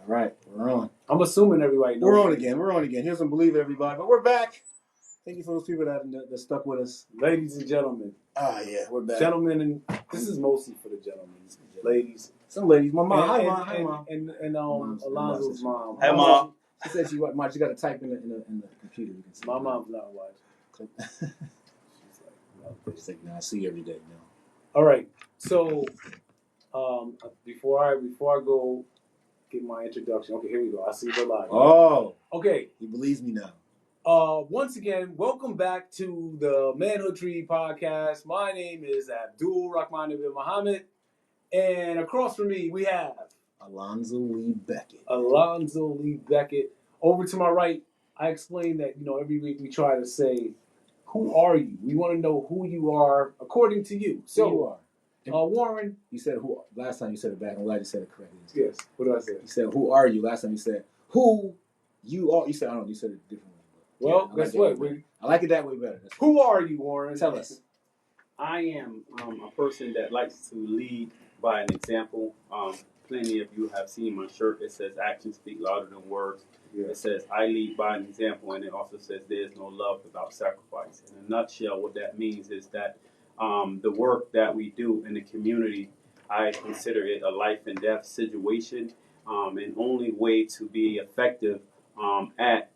All right, we're on. I'm assuming everybody knows. We're on again. Here's some Believe It, everybody. But we're back. Thank you for those people that stuck with us. Ladies and gentlemen. Yeah, we're back. Gentlemen, and this is mostly for the gentlemen. Ladies. Some ladies. My mom. Hi, Mom. And Alonzo's mom. Hey, Mom. She said she watched. Mom, you got to type in the computer. You can see my mom's not watching. She's like, no, I see you every day now. All right. So, before I go get my introduction. Okay, here we go. I see the live. Oh. Okay. He believes me now. Once again, welcome back to the Manhood Tree podcast. My name is Abdul Rahman ibn Muhammad, and across from me we have Alonzo Lee Beckett. Over to my right, I explained that every week we try to say, "Who are you?" We want to know who you are according to you. So, who you are. Warren. You said who last time. You said it back. I'm glad you said it correctly. Yes. What did I say? You said who are you last time. You said who you are. You said I don't know. You said it differently. Well, guess what? I like it that way better. Who are you, Warren? Tell us. I am a person that likes to lead by an example. Plenty of you have seen my shirt. It says actions speak louder than words. Yeah. It says I lead by an example, and it also says there's no love without sacrifice. In a nutshell, what that means is that the work that we do in the community, I consider it a life and death situation. And only way to be effective at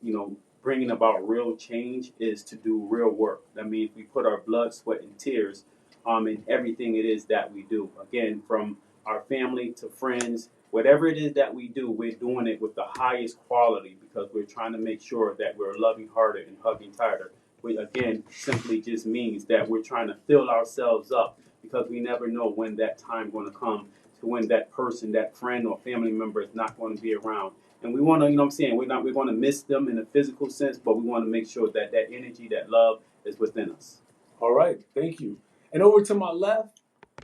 bringing about real change is to do real work. That means we put our blood, sweat, and tears in everything it is that we do. Again, from our family to friends, whatever it is that we do, we're doing it with the highest quality because we're trying to make sure that we're loving harder and hugging tighter. Which again simply just means that we're trying to fill ourselves up because we never know when that time going to come to when that person, that friend or family member is not going to be around. And we want to, we're going to miss them in a physical sense, but we want to make sure that that energy, that love is within us. All right. Thank you. And over to my left,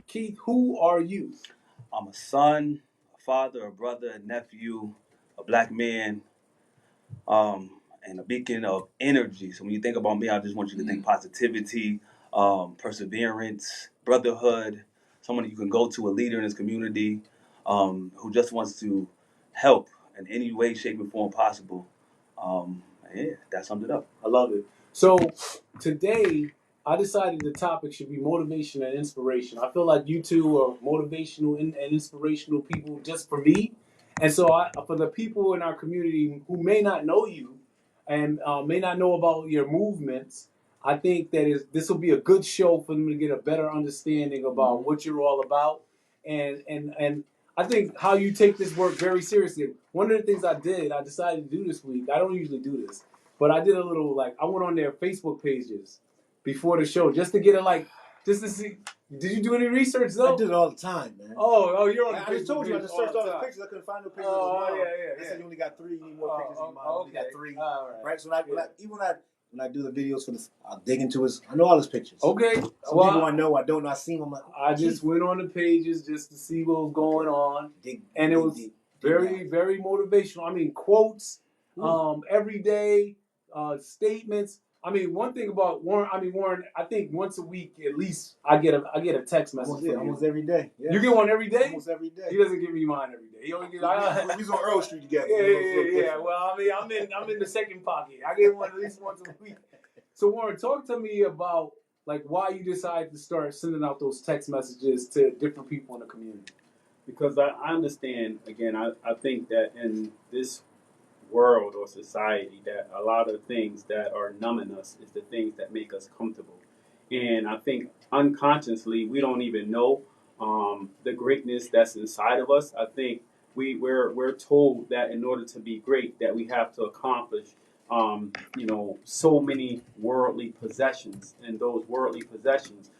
Keith, who are you? I'm a son, a father, a brother, a nephew, a black man, and a beacon of energy. So when you think about me, I just want you to think positivity, perseverance, brotherhood, someone you can go to, a leader in this community who just wants to help in any way, shape, and form possible. That summed it up. I love it. So today, I decided the topic should be motivation and inspiration. I feel like you two are motivational and inspirational people just for me. And so for the people in our community who may not know you and may not know about your movements, I think that this will be a good show for them to get a better understanding about what you're all about. And I think how you take this work very seriously. One of the things I decided to do this week, I don't usually do this, but I did a little, I went on their Facebook pages before the show just to get just to see. Did you do any research though? I do it all the time, man. Oh, you're on. I just told you I just searched all the pictures. I couldn't find no pictures of his mom. Yeah. I said you only got 3. You need more pictures of your mom. Okay. You got 3. Right. So when I do the videos for this, I'll dig into his. I know all his pictures. Okay. Some people I know, I don't know. I see them. I'm like, I just went on the pages just to see what was going on, and it was very, very motivational. I mean, quotes, everyday statements. I mean, one thing about Warren. I think once a week at least I get a text message. Almost every day. Yeah. You get one every day? Almost every day. He doesn't give me mine every day. He only gives. We was on Earl Street together. Yeah. Well, I'm in the second pocket. I get one at least once a week. So Warren, talk to me about why you decided to start sending out those text messages to different people in the community. Because I understand. Again, I think that in this world or society that a lot of things that are numbing us is the things that make us comfortable. And I think unconsciously we don't even know the greatness that's inside of us. I think we're told that in order to be great that we have to accomplish so many worldly possessions, and those worldly possessions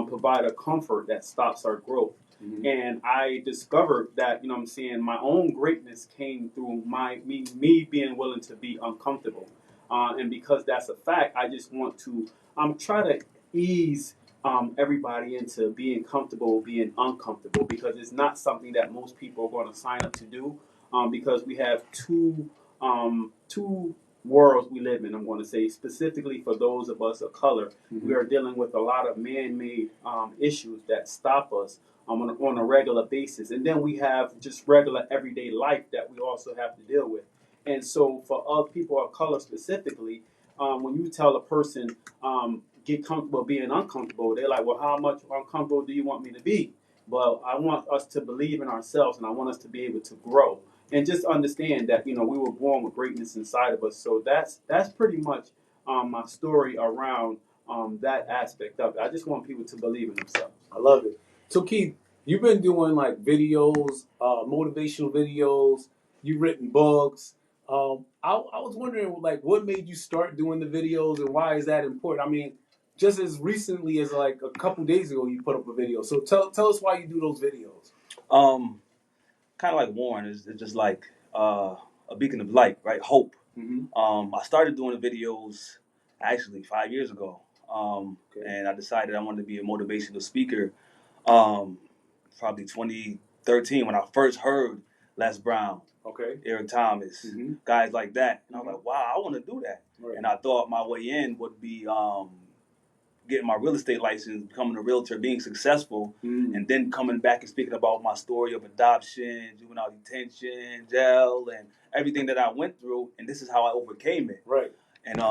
provide a comfort that stops our growth. Mm-hmm. And I discovered that, my own greatness came through me being willing to be uncomfortable. And because that's a fact, I just want to try to ease everybody into being comfortable, being uncomfortable, because it's not something that most people are going to sign up to do, because we have two worlds we live in. I'm going to say specifically for those of us of color, we are dealing with a lot of man-made issues that stop us on a regular basis. And then we have just regular everyday life that we also have to deal with. And so for other people of color specifically, when you tell a person, get comfortable being uncomfortable, they're like, well, how much uncomfortable do you want me to be? But I want us to believe in ourselves, and I want us to be able to grow and just understand that we were born with greatness inside of us. So that's pretty much my story around that aspect of it. I just want people to believe in themselves. I love it. So Keith, you've been doing like videos, motivational videos. You've written books. I was wondering, like, what made you start doing the videos, and why is that important? I mean, just as recently as like a couple days ago, you put up a video. So tell us why you do those videos. Kind of like Warren is just like a beacon of light, right? Hope. I started doing the videos actually 5 years ago, and I decided I wanted to be a motivational speaker. Probably 2013 when I first heard Les Brown, Eric Thomas, guys like that, and I was like, wow, I want to do that. Right. And I thought my way in would be getting my real estate license, becoming a realtor, being successful, and then coming back and speaking about my story of adoption, juvenile detention, jail, and everything that I went through, and this is how I overcame it. Right. And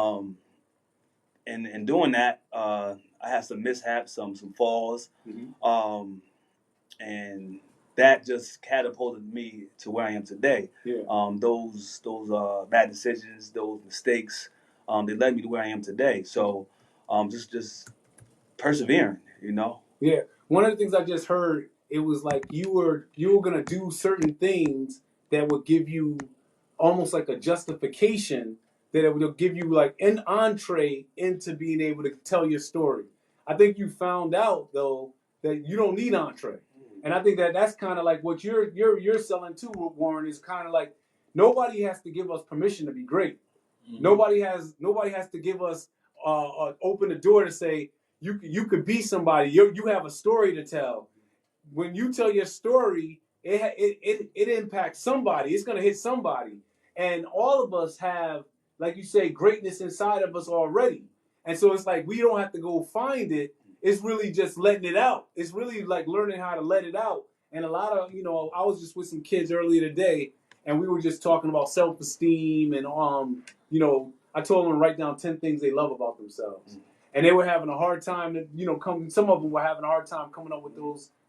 in doing that, I had some mishaps, some falls, and that just catapulted me to where I am today. Yeah. Those bad decisions, those mistakes, they led me to where I am today. So just persevering, Yeah. One of the things I just heard, it was like you were gonna do certain things that would give you almost like a justification, that it would give you like an entree into being able to tell your story. I think you found out though that you don't need entree. And I think that that's kind of like what you're selling too, Warren, is kind of like nobody has to give us permission to be great. Nobody has to give us open the door to say you could be somebody. You have a story to tell. When you tell your story, it impacts somebody. It's gonna hit somebody, and all of us have, like you say, greatness inside of us already. And so it's like we don't have to go find it. It's really just letting it out. It's really like learning how to let it out. And a lot of I was just with some kids earlier today, and we were just talking about self-esteem, and I told them to write down 10 things they love about themselves. And they were having a hard time some of them were having a hard time coming up with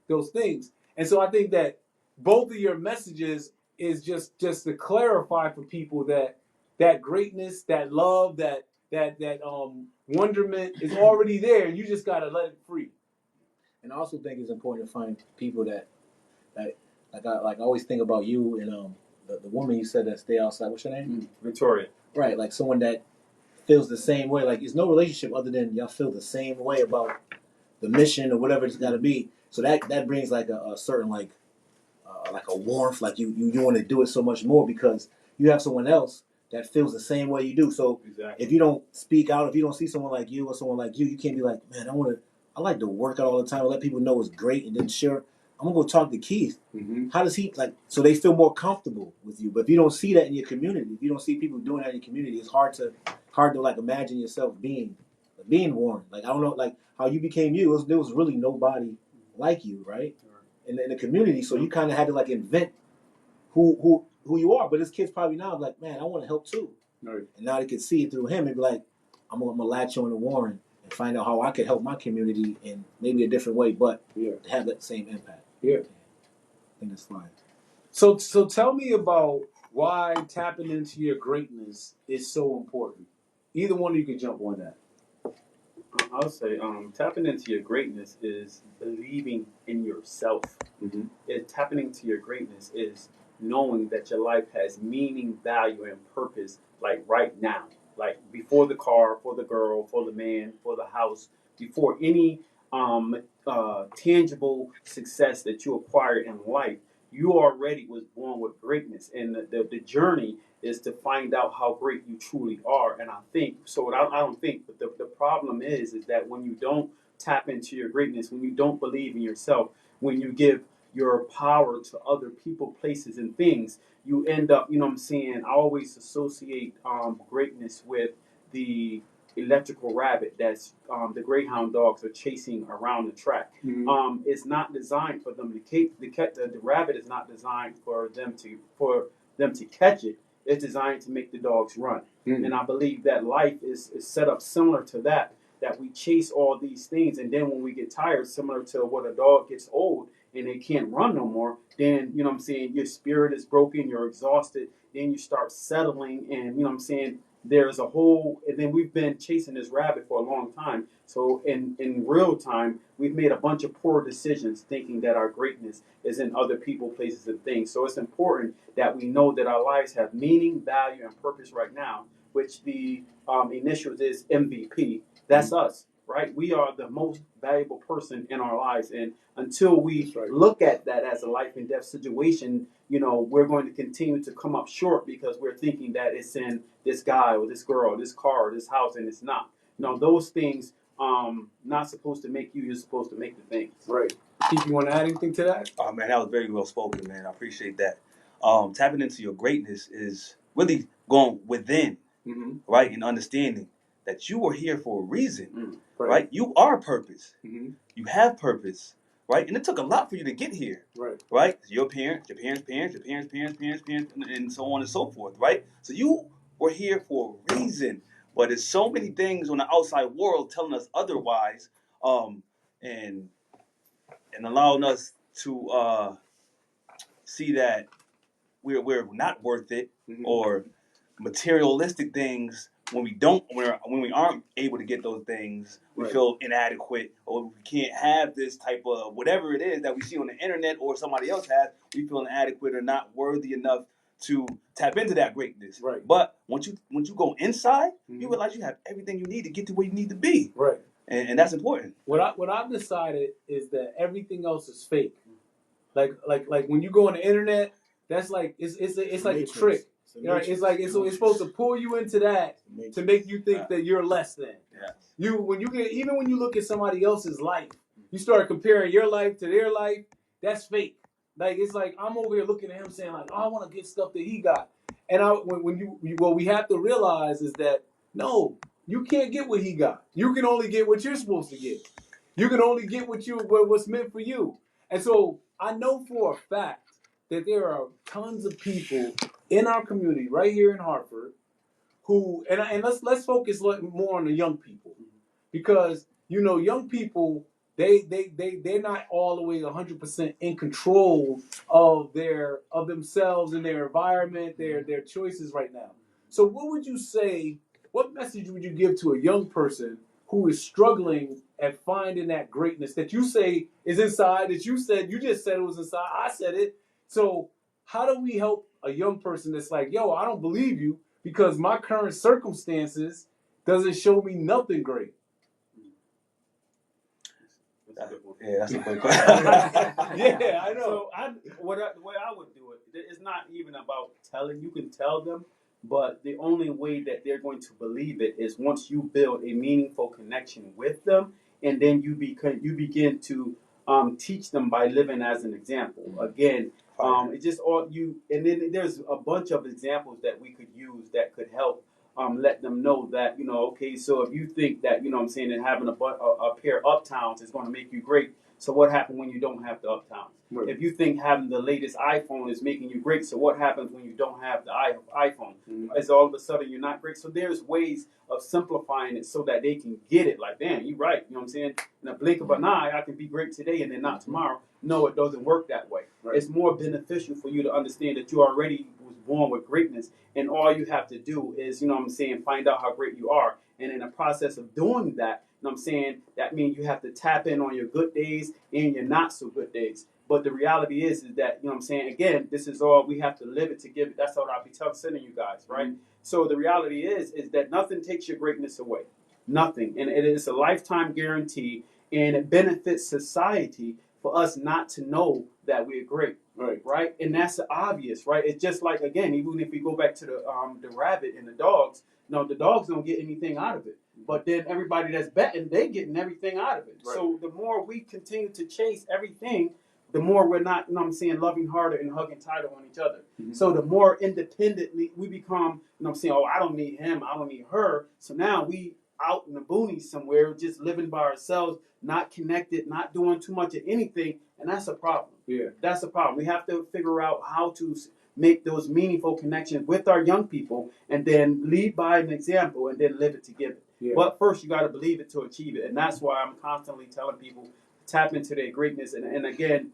those things. And so I think that both of your messages is just to clarify for people that greatness, that love, that wonderment is already there, and you just got to let it free. And I also think it's important to find people that I always think about you and the woman you said that stay outside. What's your name? Victoria. Right, like someone that feels the same way. Like, it's no relationship other than y'all feel the same way about the mission or whatever it's got to be. So that brings like a certain like a warmth. Like you want to do it so much more because you have someone else that feels the same way you do. So if you don't speak out, if you don't see someone like you or someone like you can't be like, man, I like to work out all the time and let people know it's great, and then sure, I'm gonna go talk to Keith. How does he so they feel more comfortable with you? But if you don't see that in your community, if you don't see people doing that in your community, it's hard to like imagine yourself being Warren. Like, I don't know, like how you became you. There was really nobody like you, right? In the community, so you kind of had to like invent who you are. But this kid's probably now like, man, I want to help too. Right. And now they can see it through him and be like, I'm gonna latch on to Warren and find out how I could help my community in maybe a different way, but to have that same impact. Yeah. I think that's fine. So tell me about why tapping into your greatness is so important. Either one of you can jump on that. I'll say tapping into your greatness is believing in yourself. Tapping into your greatness is knowing that your life has meaning, value, and purpose, like right now. Like before the car, for the girl, for the man, for the house, before any tangible success that you acquire in life, you already was born with greatness. And the journey is to find out how great you truly are. And I think, so I don't think, but the problem is that when you don't tap into your greatness, when you don't believe in yourself, when you give your power to other people, places, and things, you end up, you know what I'm saying, I always associate greatness with the electrical rabbit that's the greyhound dogs are chasing around the track. It's not designed for them to keep the rabbit is not designed for them to them to catch it. It's designed to make the dogs run. And I believe that life is set up similar to that we chase all these things, and then when we get tired, similar to when a dog gets old and they can't run no more, then, you know what I'm saying, your spirit is broken, you're exhausted, then you start settling, and, you know what I'm saying, there's a whole, and then we've been chasing this rabbit for a long time. So in real time, we've made a bunch of poor decisions thinking that our greatness is in other people, places, and things. So it's important that we know that our lives have meaning, value, and purpose right now, which the initials is MVP. That's us, right? We are the most valuable person in our lives. And until we look at that as a life and death situation, you know, we're going to continue to come up short because we're thinking that it's in this guy or this girl, this car, or this house, and it's not. No, those things not supposed to make you. You're supposed to make the things. Right. Keith, you want to add anything to that? Oh man, that was very well spoken, man. I appreciate that. Tapping into your greatness is really going within, right, and understanding that you are here for a reason, right? You are purpose. You have purpose, right? And it took a lot for you to get here, right? Your parents, your parents' parents, your parents' parents, parents, and so on and so forth, right? So you were here for a reason, but there's so many things on the outside world telling us otherwise, and allowing us to see that we're not worth it, or materialistic things. When we aren't able to get those things, we feel inadequate, or we can't have this type of whatever it is that we see on the internet or somebody else has. We feel inadequate or not worthy enough to tap into that greatness. Right. But once you go inside, you realize you have everything you need to get to where you need to be. Right. And that's important. What I've decided is that everything else is fake. Like when you go on the internet, that's like it's like a trick. You know, it's like it's supposed to pull you into that to make you think that you're less than. Yeah. When you look at somebody else's life, you start comparing your life to their life. That's fake. Like it's like I'm over here looking at him saying like, oh, I want to get stuff that he got. And what we have to realize is that no, you can't get what he got. You can only get what you're supposed to get. You can only get what's meant for you. And so I know for a fact that there are tons of people in our community right here in Hartford who, and let's focus more on the young people, because you know young people they're not all the way 100% in control of themselves and their environment, their choices right now. So what would you say? What message would you give to a young person who is struggling at finding that greatness that you say is inside, that you just said it was inside, I said it. So how do we help a young person that's like, yo, I don't believe you because my current circumstances doesn't show me nothing great? That's a good question. Yeah, I know. So the way I would do it, it's not even about telling. You can tell them, but the only way that they're going to believe it is once you build a meaningful connection with them, and then you begin to teach them by living as an example. Again, it's just all you. And then there's a bunch of examples that we could use that could help let them know that, you know, okay, so if you think that, you know what I'm saying, that having a pair of uptowns is going to make you great, so what happens when you don't have the uptowns? Right. If you think having the latest iPhone is making you great, so what happens when you don't have the iPhone? Is all of a sudden you're not great? So there's ways of simplifying it so that they can get it. Like, damn, you're right. You know what I'm saying? In a blink of an eye, I can be great today and then not tomorrow. No, it doesn't work that way. Right. It's more beneficial for you to understand that you already was born with greatness, and all you have to do is, you know what I'm saying, find out how great you are. And in the process of doing that, you know what I'm saying, that means you have to tap in on your good days and your not so good days. But the reality is that, you know what I'm saying, again, this is all, we have to live it to give it. That's what I'll be sending you guys, right? So the reality is that nothing takes your greatness away. Nothing. And it is a lifetime guarantee, and it benefits society for us not to know that we're great. Right? And that's obvious, right? It's just like, again, even if we go back to the rabbit and the dogs, no, the dogs don't get anything out of it. But then everybody that's betting, they getting everything out of it. Right. So the more we continue to chase everything, the more we're not, you know what I'm saying, loving harder and hugging tighter on each other. So the more independently we become, you know what I'm saying, oh, I don't need him, I don't need her. So now we out in the boonies somewhere, just living by ourselves, not connected, not doing too much of anything, and that's a problem. Yeah. That's a problem. We have to figure out how to make those meaningful connections with our young people, and then lead by an example, and then live it to give it. Yeah. But first, you got to believe it to achieve it, and that's why I'm constantly telling people tap into their greatness. And again,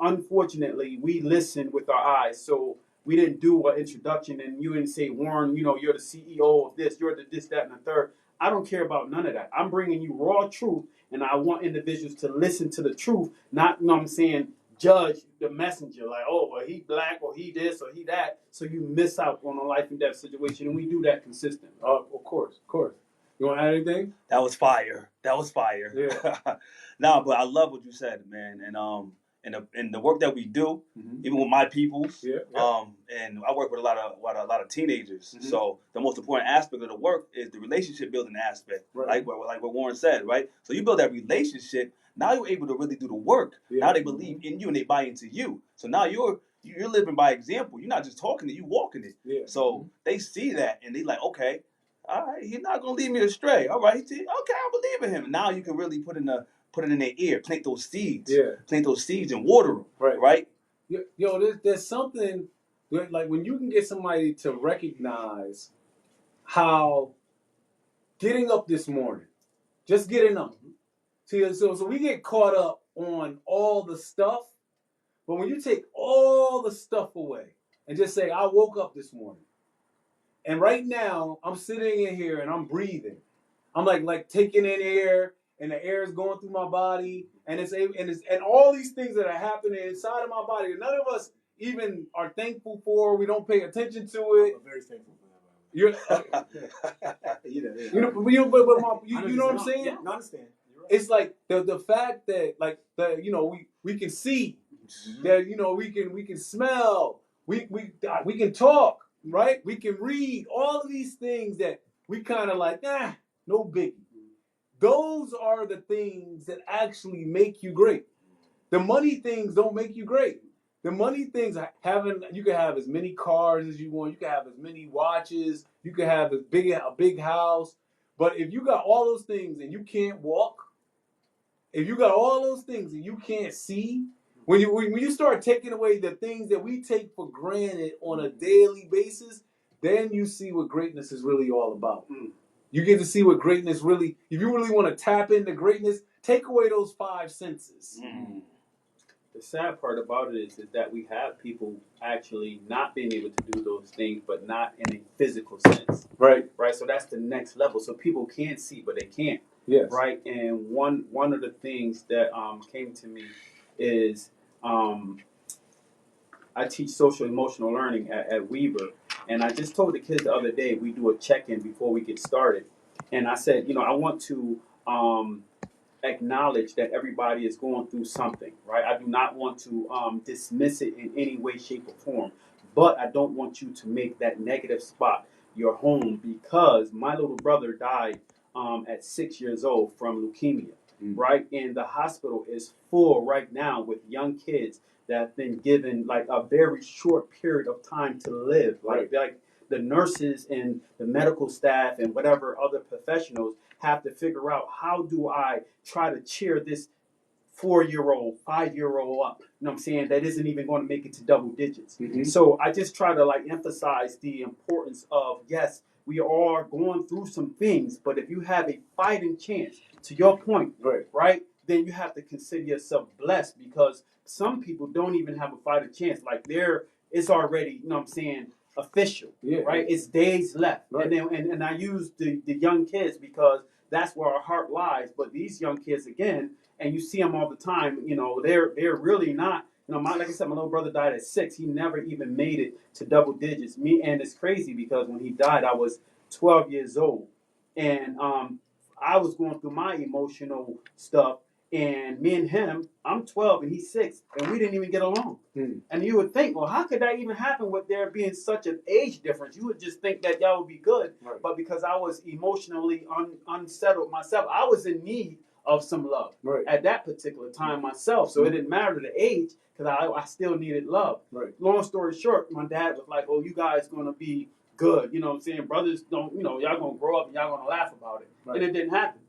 unfortunately, we listen with our eyes, so we didn't do an introduction, and you didn't say, Warren, you're the CEO of this, you're the this, that, and the third. I don't care about none of that. I'm bringing you raw truth, and I want individuals to listen to the truth, not, judge the messenger, like, oh, well, he black, or he this, or he that, so you miss out on a life and death situation, and we do that consistently. Of course. You want to add anything? That was fire. Yeah. No, but I love what you said, man. And the work that we do, even with my peoples, and I work with a lot of teenagers. So the most important aspect of the work is the relationship building aspect, like what Warren said, right? So you build that relationship. Now you're able to really do the work. Yeah. Now they believe in you and they buy into you. So now you're living by example. You're not just talking it, you walking it. Yeah. So they see that and they like, okay, all right, he's not gonna lead me astray. All right, okay, I believe in him. Now you can really put it in their ear, plant those seeds. Yeah. Plant those seeds and water them. Right. There's something like when you can get somebody to recognize how getting up this morning, just getting up. See, so we get caught up on all the stuff, but when you take all the stuff away and just say, I woke up this morning, and right now I'm sitting in here and I'm breathing. I'm like taking in air, and the air is going through my body, and and all these things that are happening inside of my body, none of us even are thankful for. We don't pay attention to it. I'm very thankful for that. You know what I'm saying? Yeah, I understand. Right. It's like the fact that we can see, that we can smell, we can talk, right? We can read, all of these things that we kind of like, no biggie. Those are the things that actually make you great. The money things don't make you great. The money things, you can have as many cars as you want, you can have as many watches, you can have a big house, but if you got all those things and you can't walk, if you got all those things and you can't see, when you start taking away the things that we take for granted on a daily basis, then you see what greatness is really all about. You get to see what greatness really, if you really want to tap into greatness, take away those 5 senses. The sad part about it is that we have people actually not being able to do those things, but not in a physical sense. Right. So that's the next level. So people can see, but they can't. Yes. Right. And one of the things that came to me is I teach social emotional learning at Weaver, and I just told the kids the other day, we do a check-in before we get started, and I said, I want to acknowledge that everybody is going through something, right? I do not want to dismiss it in any way, shape, or form, but I don't want you to make that negative spot your home, because my little brother died at 6 years old from leukemia, right? And the hospital is full right now with young kids that have been given like a very short period of time to live. Like the nurses and the medical staff and whatever other professionals have to figure out, how do I try to cheer this 4-year-old, 5-year-old up, what I'm saying, that isn't even going to make it to double digits. So I just try to emphasize the importance of, yes, we are going through some things, but if you have a fighting chance, to your point, right, then you have to consider yourself blessed, because some people don't even have a fighting chance. Like it's already, official, right? It's days left. Right. And I use the young kids because that's where our heart lies. But these young kids, again, and you see them all the time, they're really not, like I said, my little brother died at 6. He never even made it to double digits. And it's crazy because when he died, I was 12 years old. And I was going through my emotional stuff. And me and him, I'm 12 and he's 6, and we didn't even get along. And you would think, well, how could that even happen with there being such an age difference? You would just think that y'all would be good. Right. But because I was emotionally unsettled myself, I was in need of some love at that particular time myself. So it didn't matter the age, because I still needed love. Right. Long story short, my dad was like, oh, you guys going to be good. You know what I'm saying? Brothers don't, y'all going to grow up and y'all going to laugh about it. Right. And it didn't happen.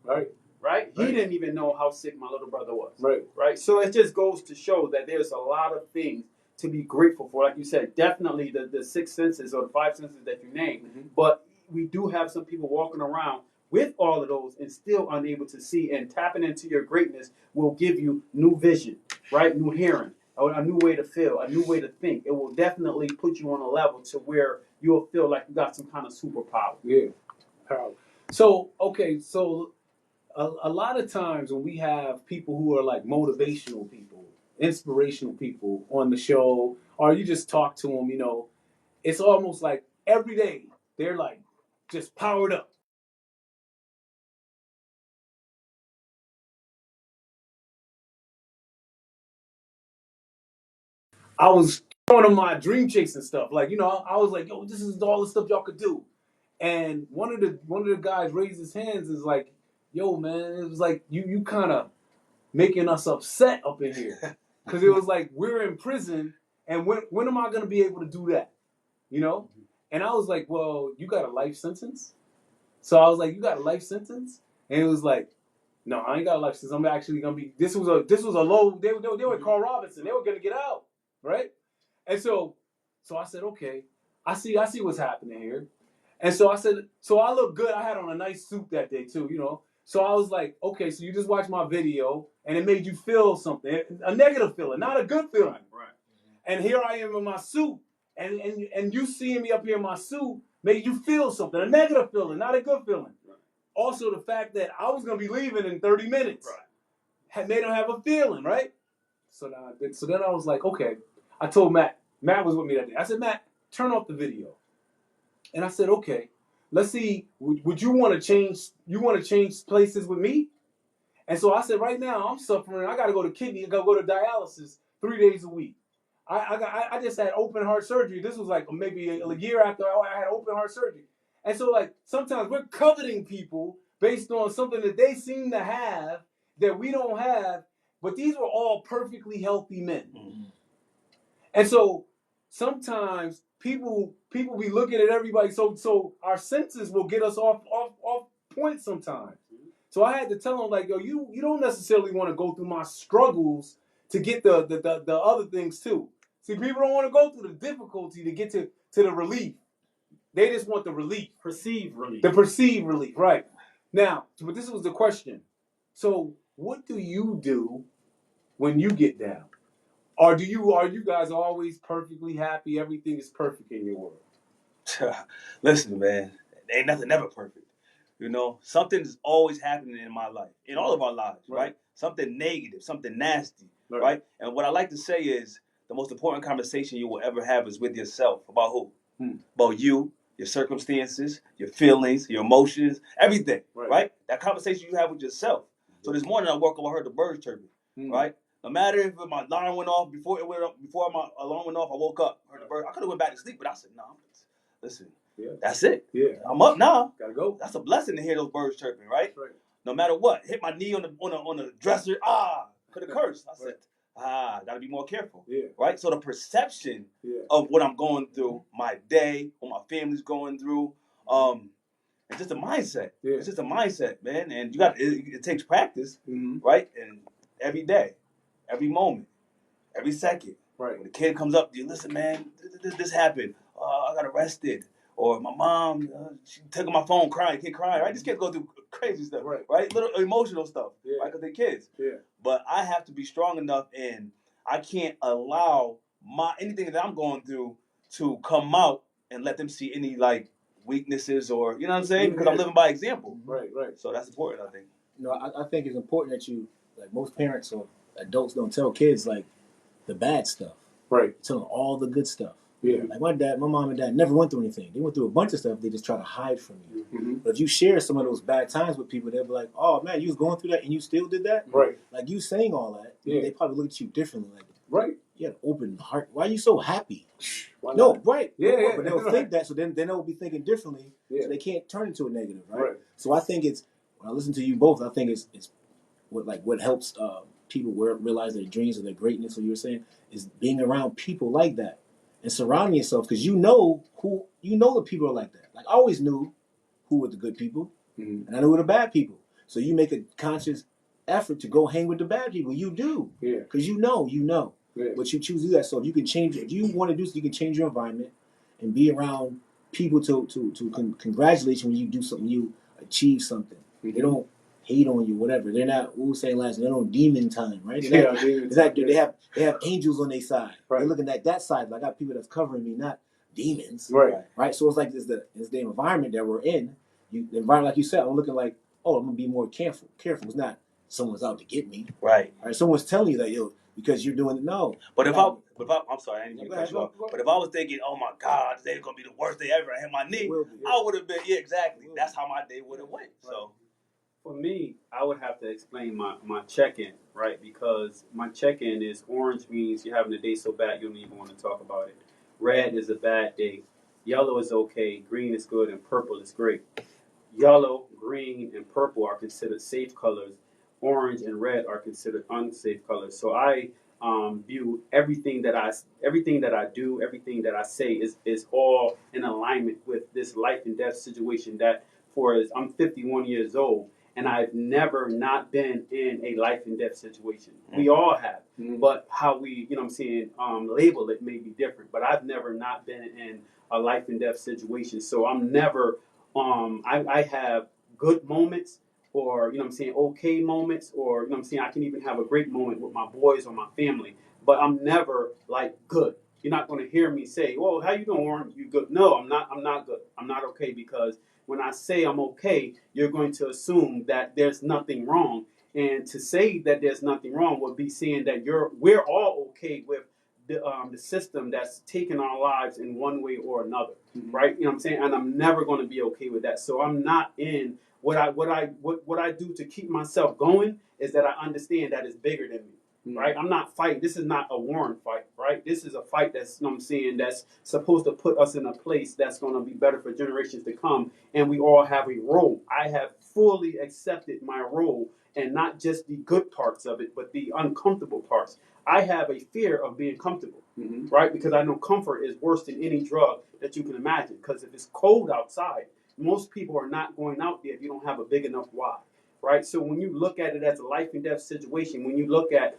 Right? He didn't even know how sick my little brother was. Right? So it just goes to show that there's a lot of things to be grateful for. Like you said, definitely the six senses or the five senses that you named. Mhm. But we do have some people walking around with all of those and still unable to see. And tapping into your greatness will give you new vision, right? New hearing, a new way to feel, a new way to think. It will definitely put you on a level to where you'll feel like you got some kind of superpower. Yeah. So okay, so a lot of times when we have people who are like motivational people, inspirational people on the show, or you just talk to them, you know, it's almost like every day they're like just powered up. I was showing them my dream chasing stuff. Like, you know, I was like, yo, this is all the stuff y'all could do. And one of the guys raised his hands, is like, yo, man, it was like you kind of making us upset up in here. Because it was like, we're in prison, and when am I going to be able to do that? You know? And I was like, well, you got a life sentence? So I was like, you got a life sentence? And it was like, no, I ain't got a life sentence. I'm actually going to be, this was a low, they were Carl Robinson. They were going to get out, right? And so I said, okay, I see what's happening here. And so I said, so I look good. I had on a nice suit that day too, you know. So I was like, okay, so you just watched my video and it made you feel something, a negative feeling, not a good feeling. Right. And here I am in my suit, and you seeing me up here in my suit made you feel something, a negative feeling, not a good feeling. Right. Also, the fact that I was gonna be leaving in 30 minutes Right. made him have a feeling, right? So then I was like, okay. I told Matt. Matt was with me that day. I said, Matt, turn off the video. And I said, okay, let's see. Would you want to change? You want to change places with me? And so I said, right now I'm suffering. I got to go to kidney. I got to go to dialysis 3 days a week. I just had open heart surgery. This was like maybe a year after I had open heart surgery. And so like sometimes we're coveting people based on something that they seem to have that we don't have. But these were all perfectly healthy men. Mm-hmm. And so sometimes people be looking at everybody. So our senses will get us off point sometimes. So I had to tell them like, yo, you don't necessarily want to go through my struggles to get the other things too. See, people don't want to go through the difficulty to get to the relief. They just want the relief. Perceived relief. The perceived relief, right. Now, but this was the question. So what do you do when you get down? Or are you guys always perfectly happy? Everything is perfect in your world? Listen, man, ain't nothing ever perfect. You know, something's always happening in my life, in all of our lives, right? Something negative, something nasty, right? And what I like to say is the most important conversation you will ever have is with yourself. About who? About you, your circumstances, your feelings, your emotions, everything, right? That conversation you have with yourself. So this morning I woke up, I heard the birds chirping, right? No matter if my alarm went off, before my alarm went off, I woke up, heard the birds. I could have went back to sleep, but I said, no, listen, that's it. Yeah. I'm up now. Gotta go. That's a blessing to hear those birds chirping, right? Right. No matter what, hit my knee on the dresser. Could have cursed. I said, gotta be more careful. Yeah. Right. So the perception of what I'm going through, my day, what my family's going through, it's just a mindset. Yeah. It's just a mindset, man. And it takes practice, Mm-hmm. right? And every day, every moment, every second. Right. When the kid comes up to you, listen, man, this happened. I got arrested. Or my mom, she took my phone crying, kid crying, right? These kids go through crazy stuff, right? Little emotional stuff, right? Because they're kids. Yeah. But I have to be strong enough, and I can't allow anything that I'm going through to come out and let them see any like weaknesses or, you know what I'm saying? Because I'm living by example. Right. So that's important, I think. You know, I think it's important that you, like most parents or adults don't tell kids like the bad stuff. Right. Tell them all the good stuff. Yeah. Like my mom and dad never went through anything. They went through a bunch of stuff. They just try to hide from you. Mm-hmm. But if you share some of those bad times with people, they'll be like, "Oh man, you was going through that and you still did that." Right. Like you saying all that, they probably look at you differently. Like, right. You had an open heart. Why are you so happy? Why no, not? right. Yeah. But they'll think that, so then they'll be thinking differently. Yeah. So they can't turn into a negative, right? Right. So I think it's when I listen to you both, I think it's what helps people realize their dreams or their greatness. What you were saying is being around people like that. And surrounding yourself, because you know the people are like that. Like I always knew who were the good people, and I knew who were the bad people. So you make a conscious effort to go hang with the bad people. You do, yeah, because you know. But you choose to do that. So if you can change, if you want to do so, you can change your environment and be around people to congratulate you when you do something, you achieve something. They don't hate on you, whatever. They're not, we were saying last, they're on demon time, right? They have angels on their side. Right. They're looking at that side. Like I got people that's covering me, not demons. Right. So it's like this the environment that we're in. The environment, like you said, I'm looking like, oh, I'm gonna be more careful. It's not someone's out to get me. Right. All right. Someone's telling you that, yo, because you're doing it. No. But if I'm sorry, I didn't mean to cut you off. But if I was thinking, oh my God, today's gonna be the worst day ever, I hit my knee, I would have been, exactly. That's how my day would have went. Right. So for me, I would have to explain my check-in, right? Because my check-in is orange means you're having a day so bad you don't even want to talk about it. Red is a bad day. Yellow is okay. Green is good, and purple is great. Yellow, green, and purple are considered safe colors. Orange and red are considered unsafe colors. So I view everything that I do, everything that I say is all in alignment with this life and death situation. That for as I'm 51 years old, and I've never not been in a life and death situation. We all have, but how we, label it may be different. But I've never not been in a life and death situation. So I'm never. I have good moments, or okay moments, or I can even have a great moment with my boys or my family. But I'm never like good. You're not going to hear me say, "Well, how you doing, Warren? You good?" No, I'm not. I'm not good. I'm not okay, because when I say I'm okay, you're going to assume that there's nothing wrong. And to say that there's nothing wrong would be saying that we're all okay with the system that's taken our lives in one way or another, right? You know what I'm saying? And I'm never going to be okay with that. So I'm not in what I do to keep myself going is that I understand that it's bigger than me, right? I'm not fighting. This is not a Warren fight, right? This is a fight that's, you know what I'm saying, that's supposed to put us in a place that's going to be better for generations to come. And we all have a role. I have fully accepted my role, and not just the good parts of it, but the uncomfortable parts. I have a fear of being comfortable, right? Because I know comfort is worse than any drug that you can imagine. Because if it's cold outside, most people are not going out there if you don't have a big enough why, right? So when you look at it as a life and death situation, when you look at,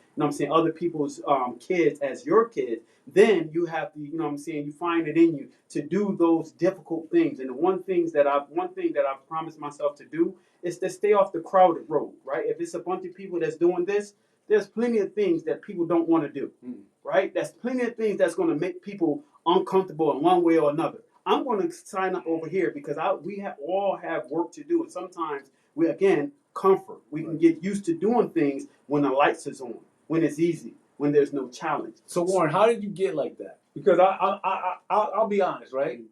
other people's kids as your kids, then you have to, you find it in you to do those difficult things. And the one thing that I've promised myself to do is to stay off the crowded road, right? If it's a bunch of people that's doing this, there's plenty of things that people don't want to do, right? There's plenty of things that's going to make people uncomfortable in one way or another. I'm going to sign up over here because all have work to do. And sometimes comfort. We can get used to doing things when the lights is on, when it's easy, when there's no challenge. So Warren, how did you get like that? Because I'll be honest, right?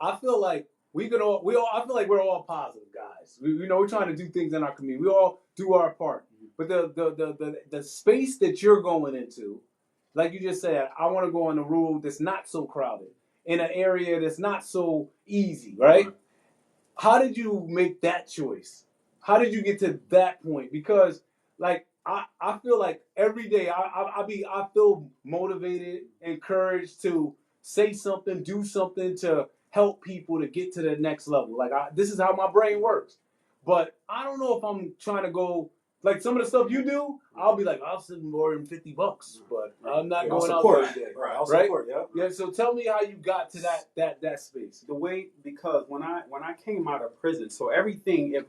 I feel like I feel like we're all positive guys. We're trying to do things in our community. We all do our part. But the space that you're going into, like you just said, I want to go on a road that's not so crowded, in an area that's not so easy, right? How did you make that choice? How did you get to that point? Because like I feel like every day I feel motivated, encouraged to say something, do something to help people to get to the next level. Like this is how my brain works. But I don't know if I'm trying to go like some of the stuff you do. I'll be like, I'll send more than $50, but I'm not going out there today. Right. I'll support. Yeah. So tell me how you got to that space. The way, because when I came out of prison, so everything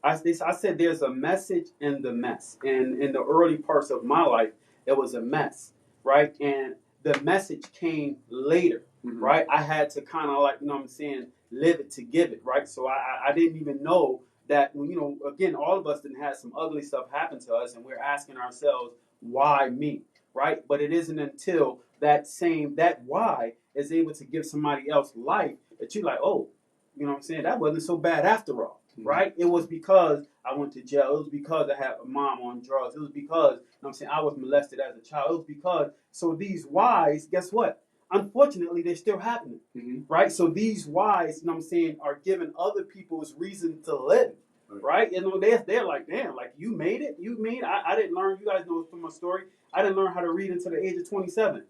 I said there's a message in the mess. And in the early parts of my life, it was a mess, right? And the message came later, right? I had to kind of live it to give it, right? So I didn't even know that again, all of us didn't have some ugly stuff happen to us, and we're asking ourselves, why me, right? But it isn't until that why is able to give somebody else life that you're like, oh, that wasn't so bad after all. Right? It was because I went to jail. It was because I had a mom on drugs. It was because, I was molested as a child. It was because, so these whys, guess what? Unfortunately, they're still happening. Right? So these whys, are giving other people's reason to live. Right? They're like, damn, like you made it? I didn't learn, you guys know from my story, I didn't learn how to read until the age of 27.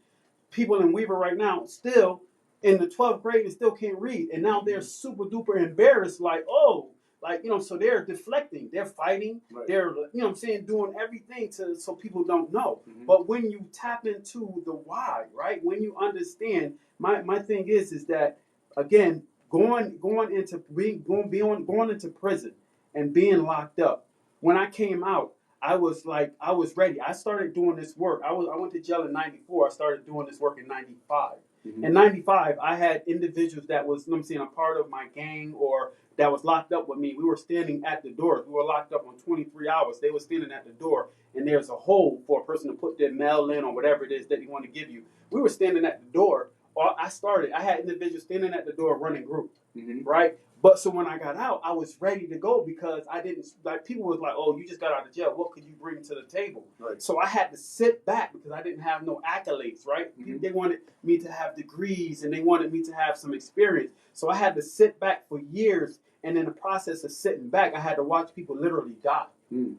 People in Weaver right now still in the 12th grade and still can't read. And now they're super duper embarrassed, like, oh, Like, so they're deflecting, they're fighting, they're, doing everything so people don't know. But when you tap into the why, right? When you understand, my thing is that, again, going into prison and being locked up. When I came out, I was ready. I started doing this work. I went to jail in '94. I started doing this work in '95. In '95, I had individuals that was, a part of my gang or that was locked up with me. We were standing at the doors. We were locked up on 23 hours. They were standing at the door, and there's a hole for a person to put their mail in or whatever it is that they want to give you. We were standing at the door. I had individuals standing at the door running groups, right? But so when I got out, I was ready to go because I didn't, like, people was like, oh, you just got out of jail. What could you bring to the table? Right. So I had to sit back because I didn't have no accolades, right? They wanted me to have degrees and they wanted me to have some experience. So I had to sit back for years. And in the process of sitting back, I had to watch people literally die,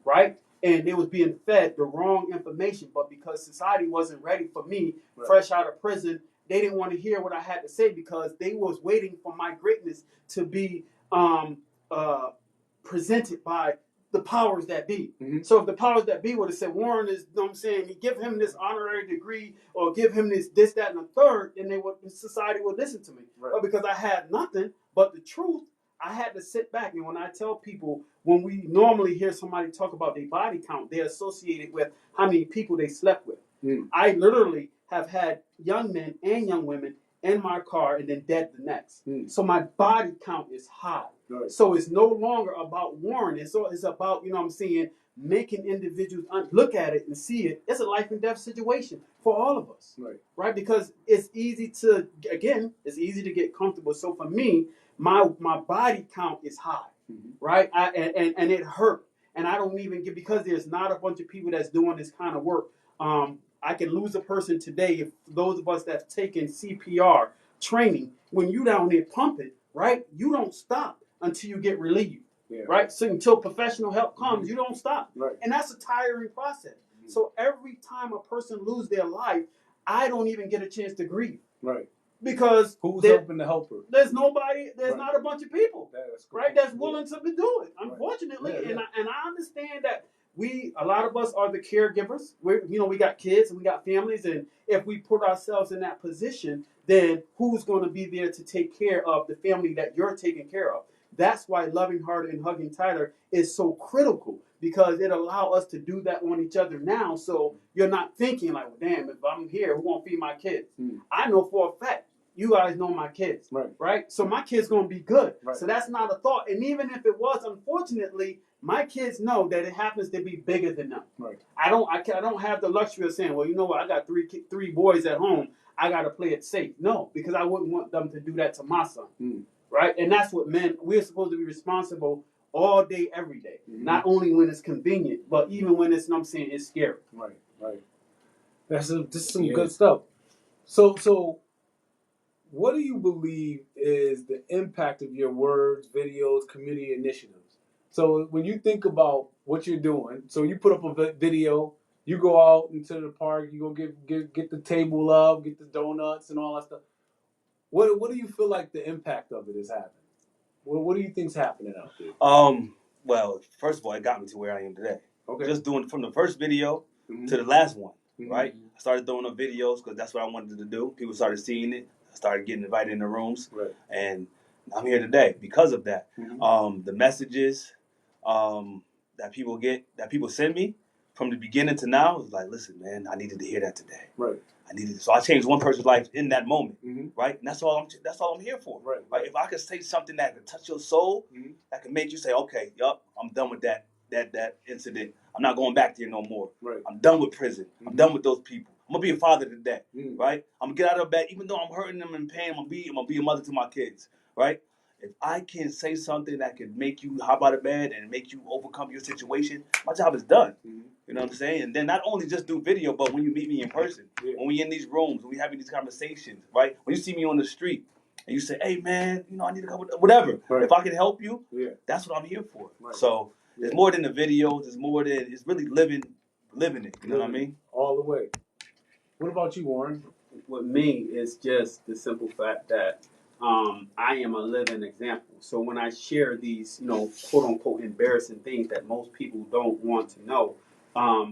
right? And they was being fed the wrong information. But because society wasn't ready for me, fresh out of prison, they didn't want to hear what I had to say because they was waiting for my greatness to be presented by the powers that be. So if the powers that be would have said, Warren is, give him this honorary degree or give him this, that, and the third, then society would listen to me. Right. But because I had nothing but the truth, I had to sit back. And when I tell people, when we normally hear somebody talk about their body count, they're associated with how many people they slept with. I literally have had young men and young women in my car and then dead the next. So my body count is high. Right. So it's no longer about Warren. It's about, making individuals look at it and see it. It's a life and death situation for all of us. Right? Because it's easy to get comfortable. So for me, my body count is high. Right? And it hurt. And I don't even get, because there's not a bunch of people that's doing this kind of work. I can lose a person today if those of us that's taken CPR training, when you down there pumping, right, you don't stop until you get relieved, right? So until professional help comes, you don't stop. Right. And that's a tiring process. So every time a person loses their life, I don't even get a chance to grieve. Right. Because who's helping the helper? There's nobody, not a bunch of people, right, that's willing to do it, unfortunately. And I understand that a lot of us are the caregivers. We got kids and we got families, and if we put ourselves in that position, then who's going to be there to take care of the family that you're taking care of? That's why loving harder and hugging tighter is so critical, because it allows us to do that on each other now. So you're not thinking like, well, damn, if I'm here, who won't feed my kids? I know for a fact, you guys know my kids, right? So my kid's going to be good. Right. So that's not a thought. And even if it was, unfortunately, my kids know that it happens to be bigger than them. Right. I don't have the luxury of saying, well, you know what, I got three boys at home, I got to play it safe. No, because I wouldn't want them to do that to my son. Right? And that's what we're supposed to be responsible all day, every day. Not only when it's convenient, but even when it's scary. Right. This is some good stuff. So what do you believe is the impact of your words, videos, community initiatives? So when you think about what you're doing, so you put up a video, you go out into the park, you go get the table up, get the donuts and all that stuff. What do you feel like the impact of it is having? What do you think's happening out there? Well, first of all, it got me to where I am today. Okay. Just doing from the first video to the last one, right? I started doing the videos because that's what I wanted to do. People started seeing it. I started getting invited in the rooms, and I'm here today because of that. The messages that people send me from the beginning to now is like, listen, man, I needed to hear that today. Right. So I changed one person's life in that moment, right? And that's all I'm here for. Right. If I could say something that could touch your soul, that could make you say, okay, yup, I'm done with that incident. I'm not going back there no more. Right. I'm done with prison. I'm done with those people. I'm gonna be a father today, right? I'm gonna get out of bed, even though I'm hurting them and pain. I'm gonna be a mother to my kids, right? If I can say something that could make you hop out of bed and make you overcome your situation, my job is done. You know what I'm saying? And then not only just do video, but when you meet me in person, when we in these rooms, when we having these conversations, right? When you see me on the street and you say, hey, man, I need to come, whatever. Right. If I can help you, that's what I'm here for. Right. So it's more than the videos. It's really living it. You know what I mean? All the way. What about you, Warren? With me, it's just the simple fact that I am a living example. So when I share these, quote unquote embarrassing things that most people don't want to know,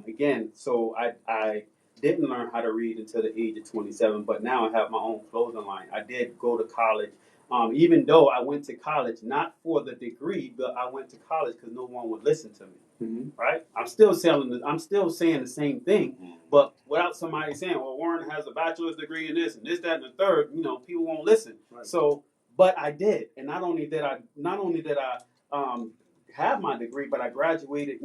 again, so I didn't learn how to read until the age of 27, but now I have my own clothing line. I did go to college. Even though I went to college, not for the degree, but I went to college because no one would listen to me. Mm-hmm. Right? I'm still saying the same thing, but without somebody saying, "Well, Warren has a bachelor's degree in this and this, that, and the third," people won't listen. Right. So, but I did, and not only did I have my degree, but I graduated.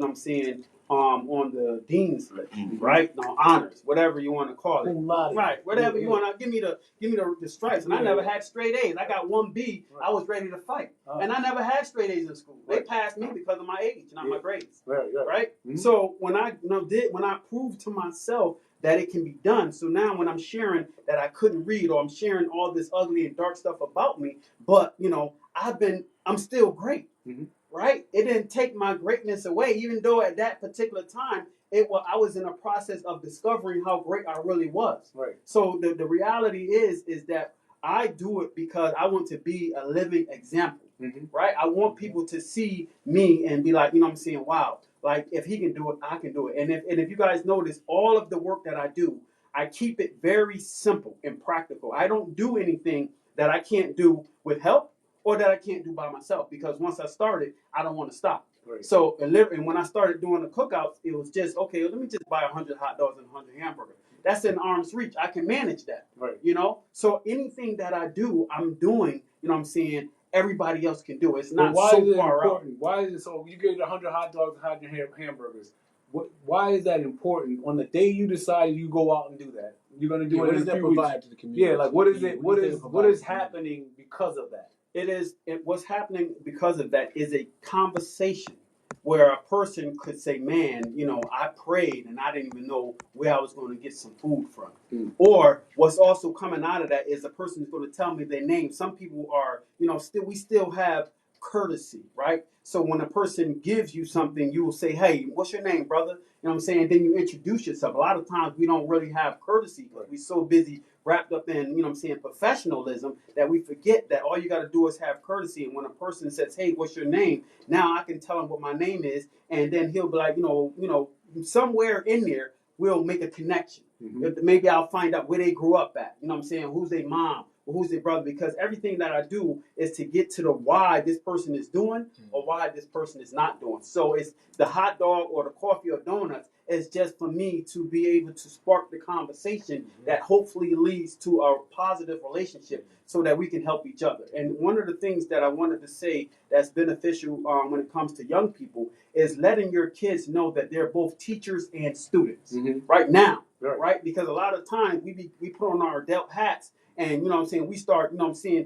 On the dean's list, right? No honors, whatever you want to call it, right? Whatever you want to give me the stripes, and I never had straight A's. I got 1B. Right. I was ready to fight, and I never had straight A's in school. Right. They passed me because of my age, not my grades. Right? Mm-hmm. So when I proved to myself that it can be done, so now when I'm sharing that I couldn't read, or I'm sharing all this ugly and dark stuff about me, but I'm still great. Mm-hmm. Right? It didn't take my greatness away, even though at that particular time I was in a process of discovering how great I really was. Right. So the reality is that I do it because I want to be a living example. Mm-hmm. Right? I want people to see me and be like, wow, like if he can do it, I can do it. And if you guys notice, all of the work that I do, I keep it very simple and practical. I don't do anything that I can't do with help or that I can't do by myself, because once I started, I don't want to stop. Right. So, and when I started doing the cookouts, it was just, okay, let me just buy 100 hot dogs and 100 hamburgers. That's in arm's reach. I can manage that. Right. So anything that I do, I'm doing, everybody else can do it. It's not so far out. Why is it so? You get 100 hot dogs and 100 hamburgers. Why is that important? On the day you decide you go out and do that, you're going to do it. What does that provide to the community? Yeah, like what is it? What is happening because of that? What's happening because of that is a conversation where a person could say, man, I prayed and I didn't even know where I was going to get some food from. Mm. Or what's also coming out of that is a person is going to tell me their name. Some people are, we still have courtesy, right? So when a person gives you something, you will say, hey, what's your name, brother? You know what I'm saying? Then you introduce yourself. A lot of times we don't really have courtesy because we're so busy wrapped up in, professionalism that we forget that all you got to do is have courtesy. And when a person says, hey, what's your name? Now I can tell him what my name is. And then he'll be like, somewhere in there, we'll make a connection. Mm-hmm. Maybe I'll find out where they grew up at. Who's their mom or who's their brother? Because everything that I do is to get to the why this person is doing or why this person is not doing. So it's the hot dog or the coffee or donuts. It's just for me to be able to spark the conversation that hopefully leads to a positive relationship so that we can help each other. And one of the things that I wanted to say that's beneficial when it comes to young people is letting your kids know that they're both teachers and students right now, right? Because a lot of times we put on our adult hats and, we start,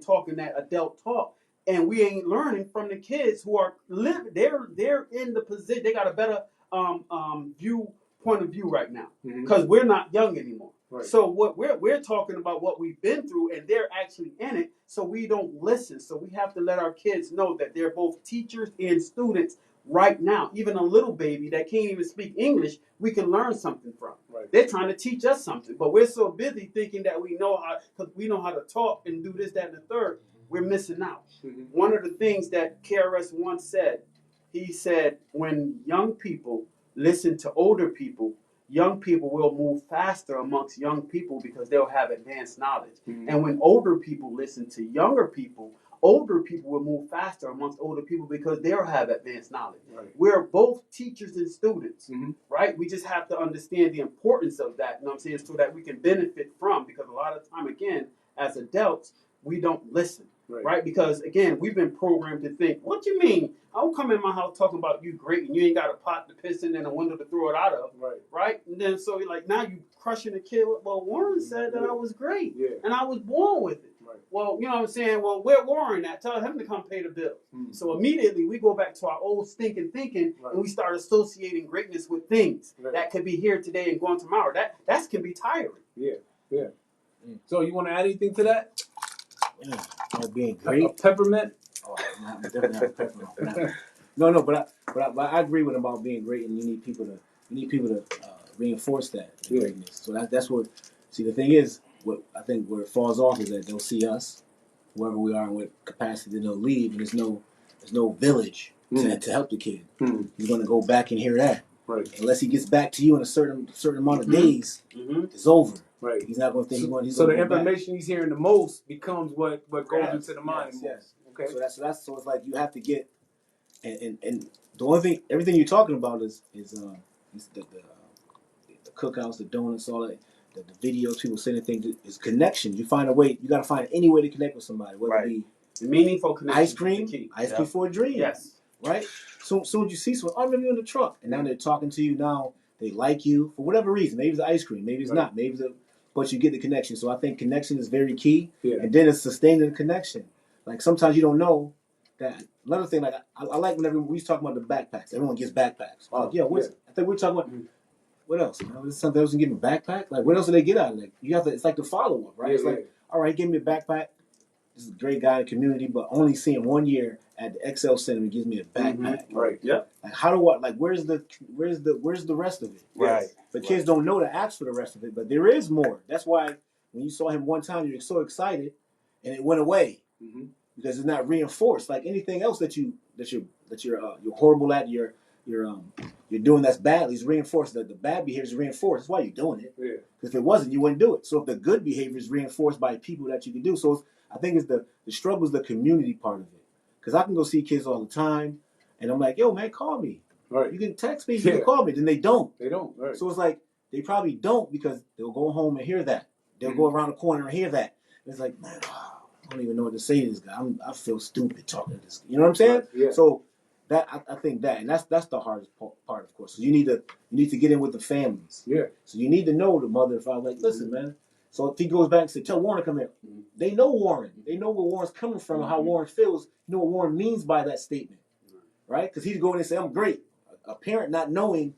talking that adult talk. And we ain't learning from the kids who are living. They're in the position. They got a better point of view right now because we're not young anymore. Right. So what we're talking about what we've been through, and they're actually in it. So we don't listen. So we have to let our kids know that they're both teachers and students right now. Even a little baby that can't even speak English, we can learn something from. Right. They're trying to teach us something, but we're so busy thinking that we know how to talk and do this, that, and the third. We're missing out. Mm-hmm. One of the things that KRS once said, he said, when young people listen to older people, young people will move faster amongst young people because they'll have advanced knowledge. Mm-hmm. And when older people listen to younger people, older people will move faster amongst older people because they'll have advanced knowledge. Right. We're both teachers and students, right? We just have to understand the importance of that, so that we can benefit from, because a lot of time, again, as adults, we don't listen. Right? Because, again, we've been programmed to think, what you mean? I don't come in my house talking about you great and you ain't got a pot to piss in and a window to throw it out of. Right? And then so you're like, now you crushing the kid. Well, Warren said that I was great. Yeah. And I was born with it. Right. Well, you know what I'm saying? Well, where Warren at? Tell him to come pay the bills. Mm-hmm. So immediately we go back to our old stinking thinking and we start associating greatness with things that could be here today and gone tomorrow. That can be tiring. Yeah. Yeah. So you want to add anything to that? Being great. A peppermint? Oh, definitely not a peppermint. No, but I agree with him about being great, and you need people to reinforce that greatness. So that's what. See, the thing is, what I think where it falls off is that they'll see us, whoever we are and what capacity they'll leave, and there's no village to help the kid. He's going to go back and hear that. Right. Unless he gets back to you in a certain amount of days, it's over. Right. He's not going to think he's so going the to go information back. he's hearing the most becomes what goes into the mind. Yes. Okay. So it's like you have to get and the only thing, everything you're talking about is the cookouts, the donuts, all that. The videos, people sending things, is connection. You find a way. You got to find any way to connect with somebody, whether it be meaningful connection. Ice cream for a dream. Yes. Right. Soon as you see someone, I remember you in the truck, and now they're talking to you. Now they like you for whatever reason. Maybe it's the ice cream. Maybe it's not. Maybe but you get the connection. So I think connection is very key. Yeah. And then it's sustaining the connection. Like sometimes you don't know that. Another thing, like I like whenever we was talking about the backpacks. Everyone gets backpacks. I think we're talking about. What else? Is something else to give me a backpack? Like, what else do they get out of it? You have to. It's like the follow up, right? It's like, all right, give me a backpack. This is a great guy in the community, but only see him 1 year at the XL Center. He gives me a backpack. Right. Yep. Like, how do I? Like, where's the rest of it? Right. But kids don't know to ask for the rest of it. But there is more. That's why when you saw him one time, you're so excited, and it went away because it's not reinforced. Like anything else that you're horrible at, you're doing that's badly is reinforced. That the bad behavior is reinforced. That's why you're doing it. Yeah. Because if it wasn't, you wouldn't do it. So if the good behavior is reinforced by people that you can do, so I think it's the struggle is the community part of it. Because I can go see kids all the time, and I'm like, yo, man, call me. Right. You can text me. You can call me. Then they don't. They don't. Right. So it's like they probably don't because they'll go home and hear that. They'll go around the corner and hear that. And it's like, man, I don't even know what to say to this guy. I feel stupid talking to this guy. You know what I'm saying? Right. Yeah. So that I think that, and that's the hardest part, of course. So you need to get in with the families. Yeah. So you need to know the mother and father. Like, listen, man. So if he goes back and says, tell Warren to come here. They know Warren. They know where Warren's coming from and how Warren feels. You know what Warren means by that statement, right? Because he's going and say, I'm great. A parent not knowing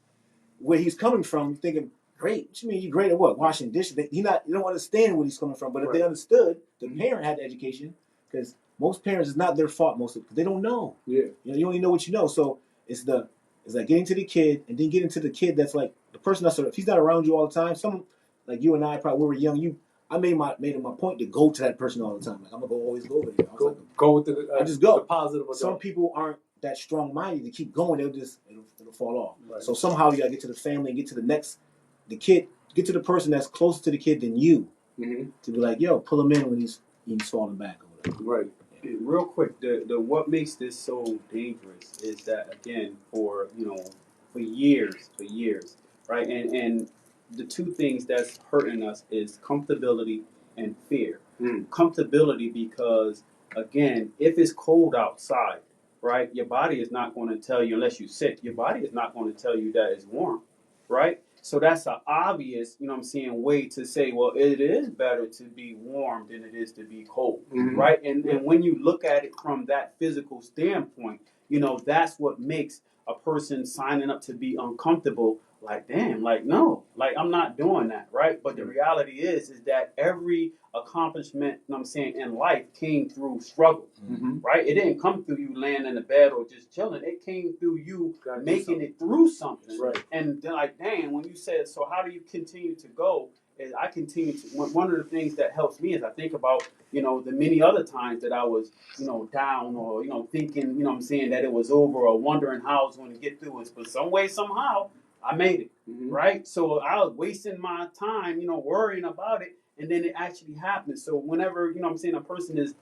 where he's coming from, thinking, great. What you mean you great at what? Washing dishes. You don't understand where he's coming from. But if they understood, the parent had the education, because most parents, it's not their fault because they don't know. Yeah. You only know what you know. So it's like getting to the kid and then getting to the kid that's like the person that's if he's not around you all the time. Some like you and I probably when we were young. I made it my point to go to that person all the time. Like I'm gonna always go over there. Go with the. I just go. The positive. Some people aren't that strong minded to keep going. It'll fall off. Right. So somehow you gotta get to the family and get to the kid, get to the person that's closer to the kid than you, to be like, yo, pull him in when he's falling back or whatever. Right. Real quick, the what makes this so dangerous is that again for years, right? And the two things that's hurting us is comfortability and fear. Comfortability because again, if it's cold outside, right, your body is not going to tell you unless you're sick. Your body is not going to tell you that it's warm, right? So that's an obvious, way to say, well, it is better to be warm than it is to be cold, right? And when you look at it from that physical standpoint, that's what makes a person signing up to be uncomfortable. Like, damn, like, no, like, I'm not doing that, right? But the reality is that every accomplishment, in life came through struggle, right? It didn't come through you laying in the bed or just chilling. It came through you making it through something. Right. And they're like, dang, when you said, so how do you continue to go? Is I continue to, one of the things that helps me is I think about, the many other times that I was, down or, thinking, that it was over or wondering how I was going to get through it. But some way, somehow, I made it, right? So I was wasting my time, worrying about it, and then it actually happened. So whenever, a person is,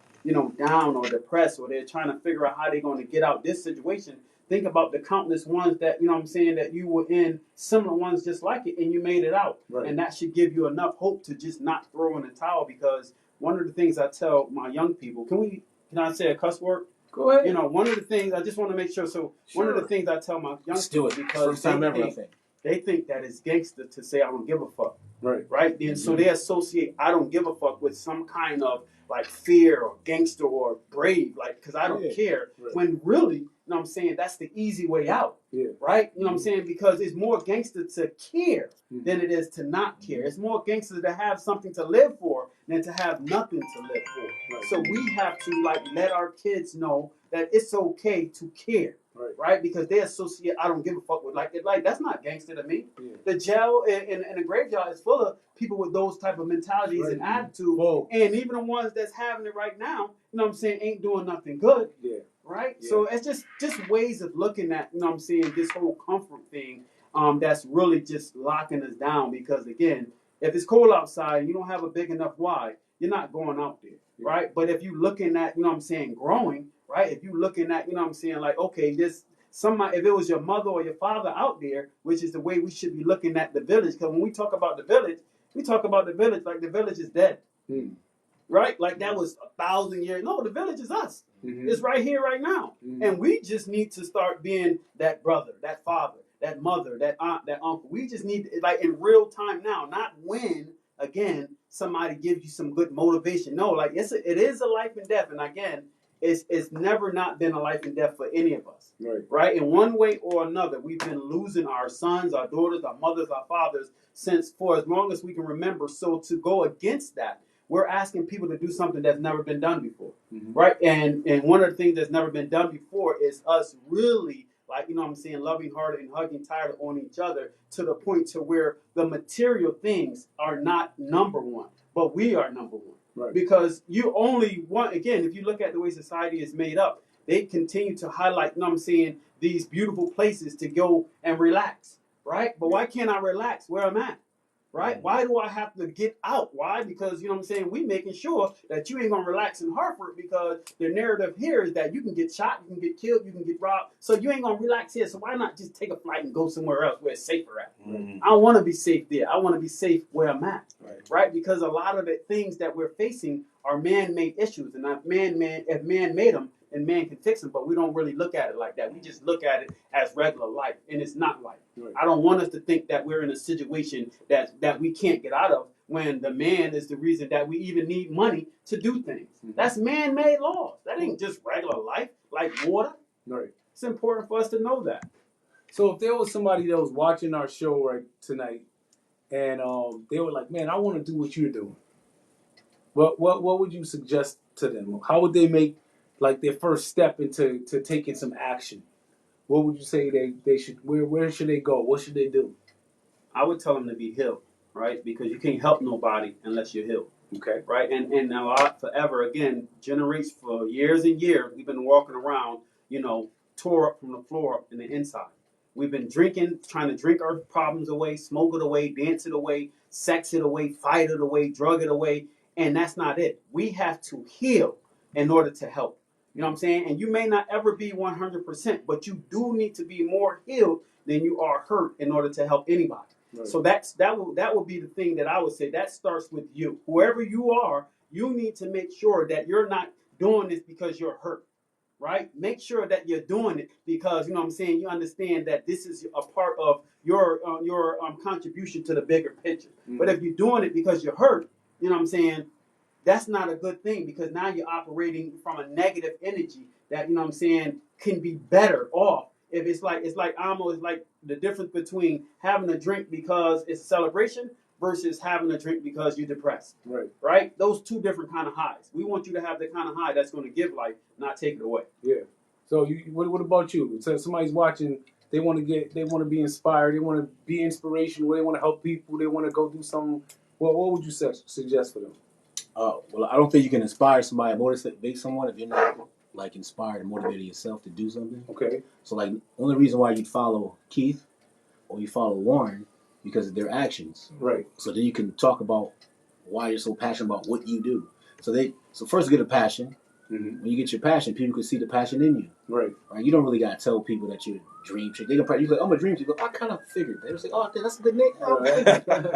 down or depressed or they're trying to figure out how they're going to get out this situation, think about the countless ones that, that you were in, similar ones just like it, and you made it out. Right. And that should give you enough hope to just not throw in the towel, because one of the things I tell my young people, can I say a cuss word? Go ahead. One of the things, I just want to make sure, one of the things I tell my young people, because they think that it's gangster to say I don't give a fuck. Right? Then so they associate I don't give a fuck with some kind of like fear or gangster or brave, like, because I don't care. Right. When really, that's the easy way out. Yeah. Right? Because it's more gangster to care than it is to not care. It's more gangster to have something to live for than to have nothing to live for. Right. So we have to let our kids know that it's okay to care. right? Because they associate I don't give a fuck with like that's not gangster to me. Yeah. The jail and the graveyard is full of people with those type of mentalities and attitude, and even the ones that's having it right now, you know what I'm saying, ain't doing nothing good. Yeah. Right? Yeah. So it's just ways of looking at, you know what I'm saying, this whole comfort thing that's really just locking us down because again, if it's cold outside and you don't have a big enough why, you're not going out there, right? But if you're looking at, you know what I'm saying, growing, right? If you're looking at, you know what I'm saying, like, okay, this somebody, if it was your mother or your father out there, which is the way we should be looking at the village, because when we talk about the village, we talk about the village like the village is dead. Right? Like that was 1,000 years. No, the village is us. It's right here, right now. And we just need to start being that brother, that father, that mother, that aunt, that uncle. We just need, like in real time now, not when, again, somebody gives you some good motivation. No, like it is a life and death. And again, it's never not been a life and death for any of us. Right? In one way or another, we've been losing our sons, our daughters, our mothers, our fathers since for as long as we can remember. So to go against that, we're asking people to do something that's never been done before, right? And one of the things that's never been done before is us really, like, you know what I'm saying, loving harder and hugging tighter on each other to the point to where the material things are not number one, but we are number one. Right. Because you only want, again, if you look at the way society is made up, they continue to highlight, you know what I'm saying, these beautiful places to go and relax, right? But why can't I relax where I'm at? Right? Why do I have to get out? Why? Because, you know what I'm saying, we making sure that you ain't going to relax in Hartford because the narrative here is that you can get shot, you can get killed, you can get robbed. So you ain't going to relax here. So why not just take a flight and go somewhere else where it's safer at? I don't want to be safe there. I want to be safe where I'm at. Right? Because a lot of the things that we're facing are man-made issues. And if man made them, and man can fix them, but we don't really look at it like that. We just look at it as regular life, and it's not life. I don't want us to think that we're in a situation that we can't get out of when the man is the reason that we even need money to do things. That's man-made laws. That ain't just regular life, like water. Right. It's important for us to know that. So if there was somebody that was watching our show right tonight, and they were like, "Man, I want to do what you're doing," what would you suggest to them? How would they make like their first step into taking some action? What would you say they should? Where should they go? What should they do? I would tell them to be healed, right? Because you can't help nobody unless you're healed. Okay. Right? And a lot forever, again, generates for years and years, we've been walking around, you know, tore up from the floor up in the inside. We've been drinking, trying to drink our problems away, smoke it away, dance it away, sex it away, fight it away, drug it away. And that's not it. We have to heal in order to help. You know what I'm saying? And you may not ever be 100%, but you do need to be more healed than you are hurt in order to help anybody. Right. So that will be the thing that I would say. That starts with you. Whoever you are, you need to make sure that you're not doing this because you're hurt. Right? Make sure that you're doing it because, you know what I'm saying, you understand that this is a part of your contribution to the bigger picture. But if you're doing it because you're hurt, you know what I'm saying, that's not a good thing because now you're operating from a negative energy that, you know what I'm saying, can be better off. If it's like almost like the difference between having a drink because it's a celebration versus having a drink because you're depressed. Right. Right? Those two different kind of highs. We want you to have the kind of high that's going to give life, not take it away. Yeah. So what about you? So somebody's watching, they want to be inspired, they want to be inspirational, they want to help people, they want to go do something. What would you suggest for them? Well, I don't think you can inspire somebody, motivate someone if you're not like inspired and motivated yourself to do something. Okay. So like, only reason why you'd follow Keith or you follow Warren because of their actions. Right. So then you can talk about why you're so passionate about what you do. So first get a passion. When you get your passion, people can see the passion in you. Right. Right. You don't really gotta tell people that you're a dream chick. They can probably, you're like, I'm a dream chick. I kind of figured. They would say, oh, that's a good name.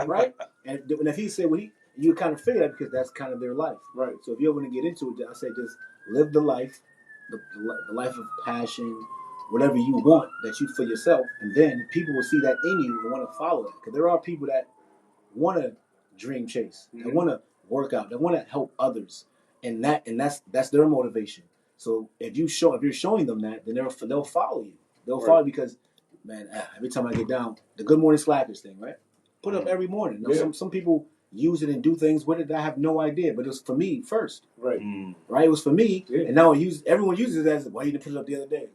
Right. And if he said you kind of figure that because that's kind of their life. Right. So if you're going to get into it, I say just live the life, the life of passion, whatever you want that you for yourself, and then people will see that in you and want to follow it. Because there are people that want to dream chase, that want to work out, that want to help others, and that's their motivation. So if you're showing them that, then they'll follow you. They'll follow because, man, every time I get down, the Good Morning Slackers thing, right? Put up every morning. Now, some people use it and do things with it that I have no idea, but it was for me first. Right. Right? It was for me, and now everyone uses it as, why you didn't put it up the other day?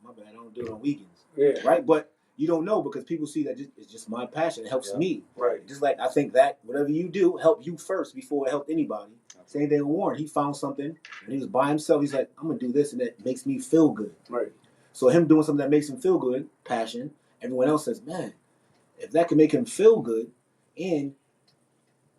My bad. I don't do it on weekends. Yeah. Right? But you don't know because people see that it's just my passion. It helps me. Right. Just like I think that whatever you do help you first before it helped anybody. Same thing with Warren. He found something and he was by himself. He's like, I'm gonna do this and it makes me feel good. Right. So him doing something that makes him feel good, passion, everyone else says, man, if that can make him feel good and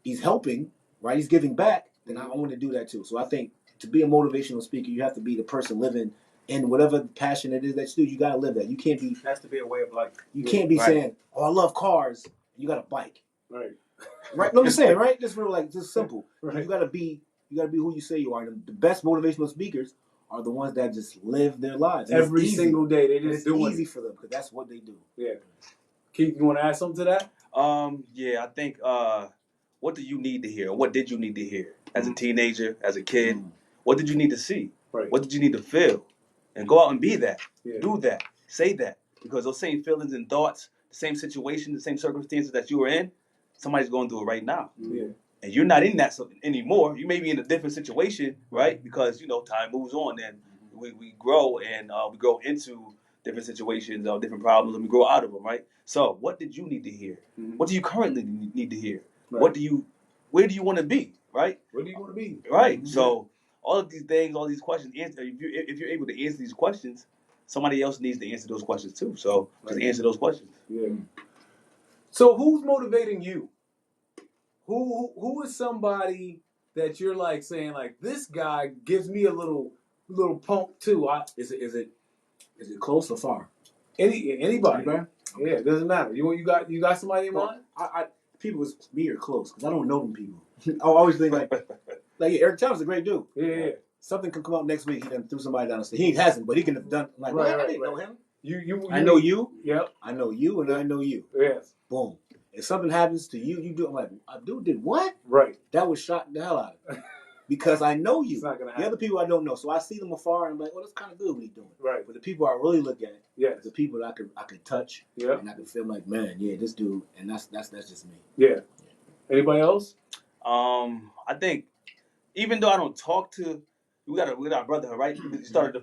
he's helping, right? He's giving back, then I want to do that too. So I think to be a motivational speaker, you have to be the person living in whatever passion it is that you do. You got to live that. You can't be. It has to be a way of life. You can't be saying, "Oh, I love cars." And you got a bike, Right? Right? No, I'm just saying, right? Just real, like, just simple. Right. You got to be. You got to be who you say you are. The best motivational speakers are the ones that just live their lives and every single day. They just do it. Easy for them because that's what they do. Yeah. Keith, you want to add something to that? Yeah, I think. What do you need to hear? What did you need to hear as a teenager, as a kid? What did you need to see? Right. What did you need to feel? And go out and be that. Yeah. Do that. Say that. Because those same feelings and thoughts, the same situation, the same circumstances that you were in, somebody's going through it right now. Yeah. And you're not in that anymore. You may be in a different situation, right? Because, time moves on and we grow and we grow into different situations or different problems and we grow out of them, right? So what did you need to hear? What do you currently need to hear? Right. Where do you want to be, right? Where do you want to be? Right. So all of these things, all these questions, if you're able to answer these questions, somebody else needs to answer those questions too. So just answer those questions. Yeah. So who's motivating you? Who is somebody that you're like saying like this guy gives me a little pump too? Is it close or far? Anybody? Yeah, it doesn't matter. You got somebody in mind? People with me are close because I don't know them people. I always think like Eric Thomas is a great dude. Yeah. Something can come up next week. He done threw somebody down the stairs. He hasn't, but he can have done. I'm like, I didn't know him. I know you. Yep. I know you, and I know you. Yes. Boom. If something happens to you, you do. I'm like, dude did what? Right. That would shock the hell out of me because I know you. It's not gonna happen. The other people I don't know, so I see them afar and I'm like, well, that's kind of good what he's doing. Right. But the people I really look at, yes, the people that I could touch, and I could feel like, man, yeah, this dude, and that's just me. Yeah. Anybody else? I think even though I don't talk to, we got our brotherhood, right? You started the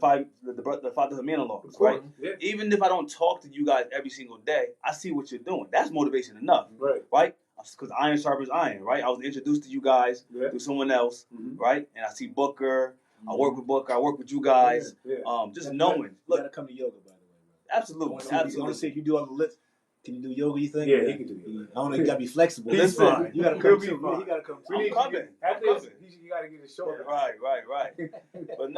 fatherhood man-in-law, right? Yeah. Even if I don't talk to you guys every single day, I see what you're doing. That's motivation enough, right? Because iron sharpens iron, right? I was introduced to you guys through someone else, right? And I see Booker. I work with Booker. I work with you guys. Just knowing. Look, you gotta come to yoga, by the way, bro. Absolutely. I want to see if you do all the lifts. Can you do yoga, you think? Yeah, he can do yoga. I don't know, you gotta be flexible. He's fine. You gotta come too. Fine. You gotta come too. I'm coming. You gotta get his shoulder. Right. But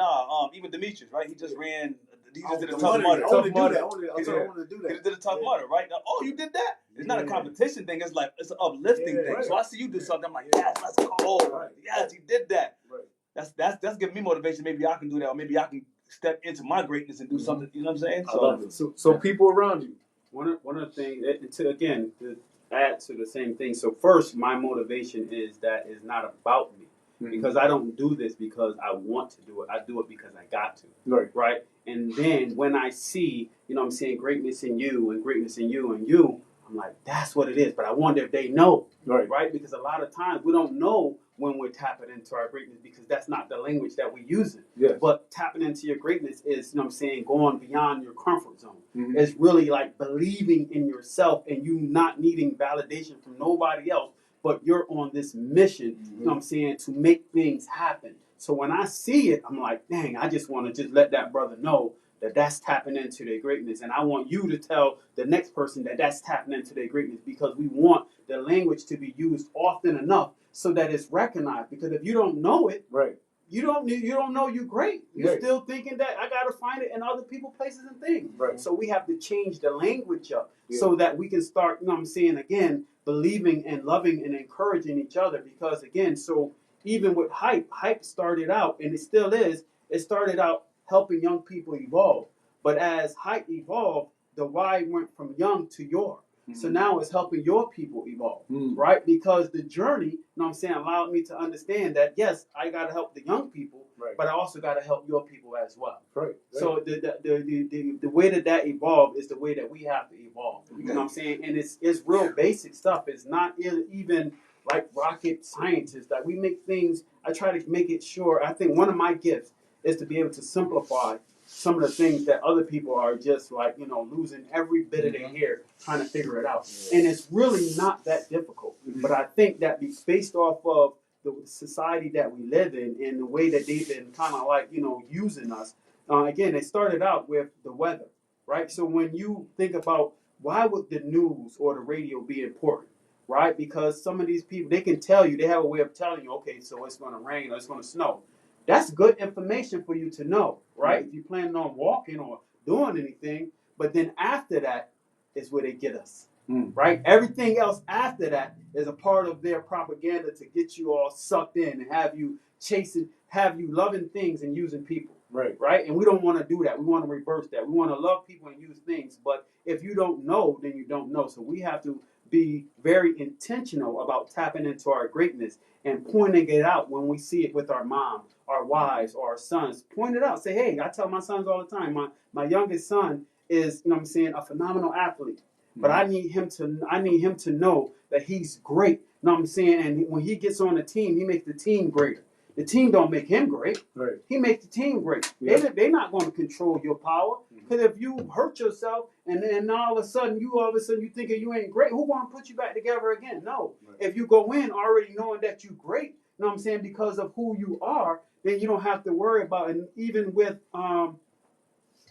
even Demetrius, right? He just ran. He just did a tough tough mudder. I wanted to do that. He did a tough mudder, right? Now, you did that? It's not a competition thing. It's like it's an uplifting thing. Right. So I see you do something. I'm like, yes, let's go. Right. Yes, he did that. Right. That's giving me motivation. Maybe I can do that, or maybe I can step into my greatness and do something. You know what I'm saying? I love it. So people around you. One of the things to add to the same thing. So first, my motivation is that it's not about me. Because I don't do this because I want to do it. I do it because I got to. Right? And then when I see, I'm seeing greatness in you and greatness in you and you, I'm like, that's what it is. But I wonder if they know. Right? Because a lot of times we don't know when we're tapping into our greatness because that's not the language that we use it. Yes. But tapping into your greatness is, going beyond your comfort zone. It's really like believing in yourself and you not needing validation from nobody else. But you're on this mission, to make things happen. So when I see it, I'm like, dang, I just want to just let that brother know that that's tapping into their greatness. And I want you to tell the next person that that's tapping into their greatness because we want the language to be used often enough so that it's recognized. Because if you don't know it, you don't know you're great. You're still thinking that I got to find it in other people, places, and things. Right. So we have to change the language up so that we can start, again, believing and loving and encouraging each other. Because, again, so even with hype started out, and it still is, it started out helping young people evolve. But as hype evolved, the why went from young to your. So now it's helping your people evolve, right? Because the journey, allowed me to understand that, yes, I got to help the young people, but I also got to help your people as well. Right. So the way that evolved is the way that we have to evolve. You know what I'm saying? And it's real basic stuff. It's not even like rocket scientists. That we make things, I try to make it sure. I think one of my gifts is to be able to simplify some of the things that other people are just like, losing every bit of their hair trying to figure it out. And it's really not that difficult. But I think that based off of the society that we live in and the way that they've been kind of like, using us, again, it started out with the weather, right? So when you think about why would the news or the radio be important, right? Because some of these people, they can tell you, they have a way of telling you, okay, so it's going to rain or it's going to snow. That's good information for you to know, right? If you're planning on walking or doing anything, but then after that is where they get us, right? Everything else after that is a part of their propaganda to get you all sucked in and have you chasing, have you loving things and using people, right? And we don't want to do that. We want to reverse that. We want to love people and use things, but if you don't know, then you don't know. So we have to be very intentional about tapping into our greatness and pointing it out when we see it with our mom, our wives, or our sons. Point it out. Say, hey, I tell my sons all the time, my youngest son is, a phenomenal athlete. But I need him to know that he's great. You know what I'm saying? And when he gets on the team, he makes the team greater. The team don't make him great. Right. He makes the team great. Yeah. They're not going to control your power. Because if you hurt yourself and then all of a sudden you thinking you ain't great, who going to put you back together again? No. Right. If you go in already knowing that you're great, you know what I'm saying, because of who you are, then you don't have to worry about it. And even with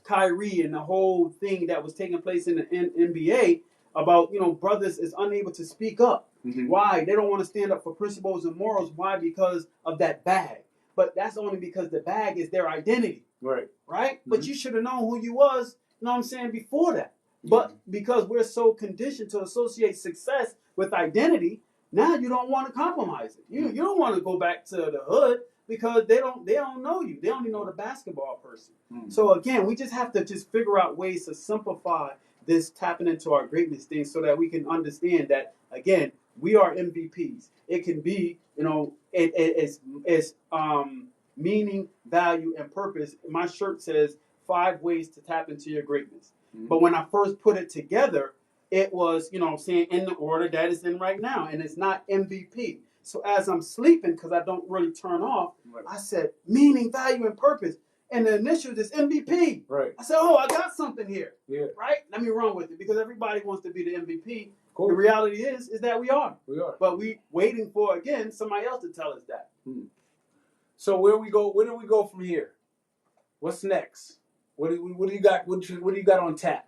Kyrie and the whole thing that was taking place in the NBA about, brothers is unable to speak up. Why? They don't want to stand up for principles and morals. Why? Because of that bag. But that's only because the bag is their identity. Right? But you should have known who you was, before that. But because we're so conditioned to associate success with identity, now you don't want to compromise it. You don't want to go back to the hood because they don't know you. They only know the basketball person. So again, we just have to just figure out ways to simplify this tapping into our greatness thing so that we can understand that, again, we are MVPs. It can be, it's meaning, value, and purpose. My shirt says 5 ways to tap into your greatness. But when I first put it together, it was, in the order that it's in right now. And it's not MVP. So as I'm sleeping, because I don't really turn off, I said meaning, value, and purpose. And the initials is MVP. Right. I said, oh, I got something here. Yeah. Right? Let me run with it because everybody wants to be the MVP. The reality is that we are. We are. But we waiting for, again, somebody else to tell us that. So where do we go from here? What's next? What do you got? What do you got on tap?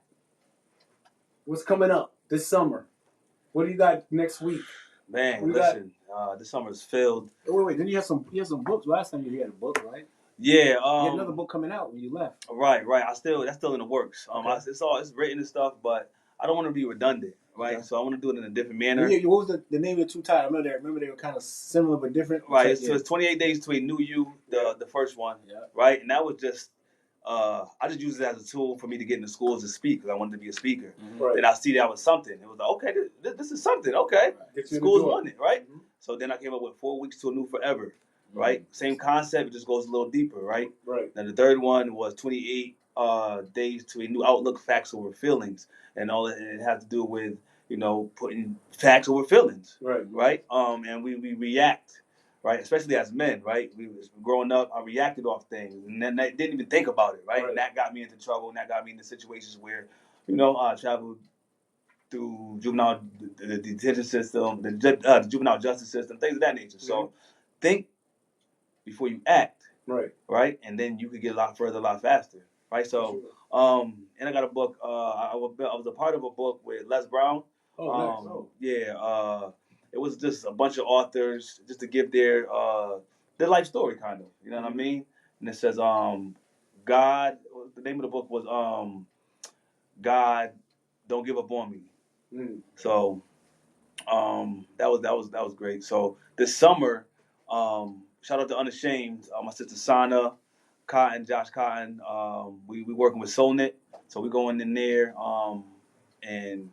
What's coming up this summer? What do you got next week? Man, listen, this summer's filled. Wait, didn't you have some books last time you had a book, right? Yeah, you had another book coming out when you left. Right. That's still in the works. Okay. It's written and stuff, but I don't want to be redundant, right? Okay. So I want to do it in a different manner. Yeah, what was the name of the 2 titles? I remember they were kind of similar but different. Right. So it's 28 Days to a New You, the first one, right? And that was just I just used it as a tool for me to get into schools to speak because I wanted to be a speaker. Right. Then I see that was something. It was like, okay, this is something. Okay, schools want it, right? So then I came up with 4 Weeks to a New Forever. Right, same concept. It just goes a little deeper, right? Right. Then the third one was 28 Days to a New Outlook, Facts Over Feelings, and all it has to do with putting facts over feelings, right? And we react, right? Especially as men, right? We growing up, I reacted off things, and then I didn't even think about it, right? And that got me into trouble, and that got me into situations where, I traveled through the detention system, the juvenile justice system, things of that nature. So think before you act, right, and then you could get a lot further, a lot faster, right? So, and I got a book. I was a part of a book with Les Brown. Oh, nice. Yeah, it was just a bunch of authors just to give their life story, kind of. You know what I mean? And it says, God. The name of the book was God, Don't Give Up on Me. So, that was great. So this summer, shout out to Unashamed, my sister Sana, Cotton, Josh Cotton. We working with Solnit, so we going in there and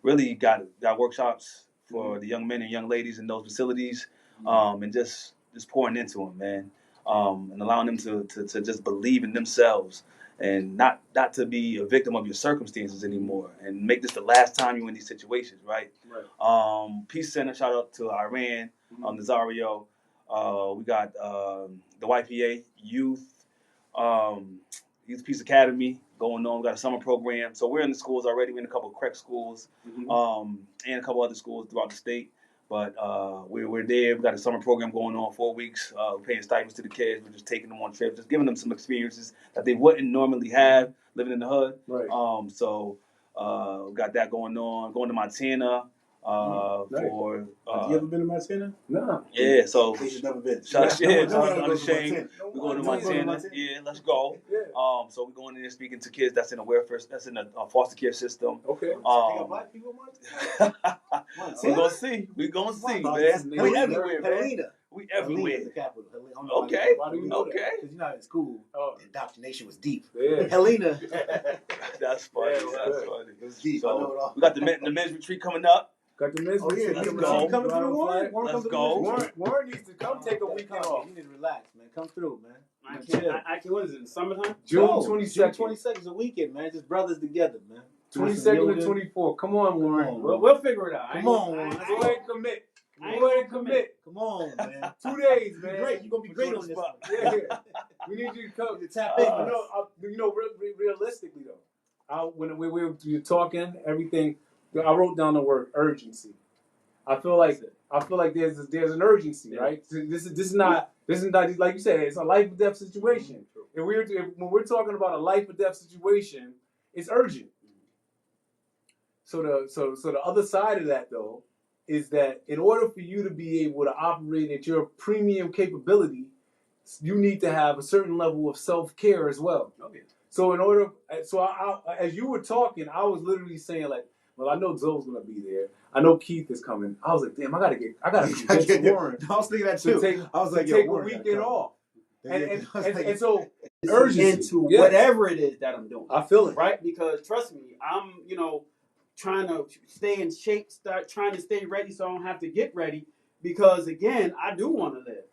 really got workshops for the young men and young ladies in those facilities, and just pouring into them, man, and allowing them to just believe in themselves and not to be a victim of your circumstances anymore, and make this the last time you're in these situations, right? Peace Center, shout out to Iran, Nazario. We got the YPA youth. Youth Peace Academy going on. We got a summer program. So we're in the schools already. We're in a couple of CREC schools and a couple other schools throughout the state. But we're there. We got a summer program going on 4 weeks. We're paying stipends to the kids. We're just taking them on trips, just giving them some experiences that they wouldn't normally have living in the hood. Right. So we got that going on. Going to Montana. For Have you ever been to Montana? No. Yeah, so You've never been. unashamed. We're going to Montana. Yeah, let's go. Yeah. So we're going in there speaking to kids that's in the welfare, that's in the foster care system. Okay. Black people in Montana? We're gonna see. We're gonna see, man. We everywhere, man. We everywhere. Helena's the capital. Okay. Why do you know that? Okay. Because you're not in school. Oh. The indoctrination was deep. Yeah. Helena. That's funny. Yeah, That's good. funny. It was deep. I So know it all. we got the men's retreat coming up. Got the men's Yeah, let's you go. coming through the Warren? Let's go. Warren needs to come take a weekend off. You need to relax, man. Come through, man. I can't. What is it? Summertime? June No, 22nd. June 22nd is a weekend, man. Just brothers together, man. 22nd and 24th. Come on, Warren. Come on. We'll figure it out. Come on, man. Go ahead and commit. I ain't Go ahead gonna and commit. Come on, man. 2 days, man. Great. You're going to be great on this one. Yeah. We need you to come. To tap in. Realistically though, when we were talking, everything, I wrote down the word urgency. I feel like there's an urgency, right? This is not like you said. It's a life or death situation. When we're talking about a life or death situation, it's urgent. So the other side of that though is that in order for you to be able to operate at your premium capability, you need to have a certain level of self-care as well. Okay. So as you were talking, I was literally saying like, well, I know Zoe's gonna be there. I know Keith is coming. I was like, damn, I gotta convince Warren I was thinking that too. take a weekend off. And so Urgency into whatever it is that I'm doing. I feel it. Right? Because trust me, I'm, trying to stay in shape, trying to stay ready so I don't have to get ready. Because again, I do want to live.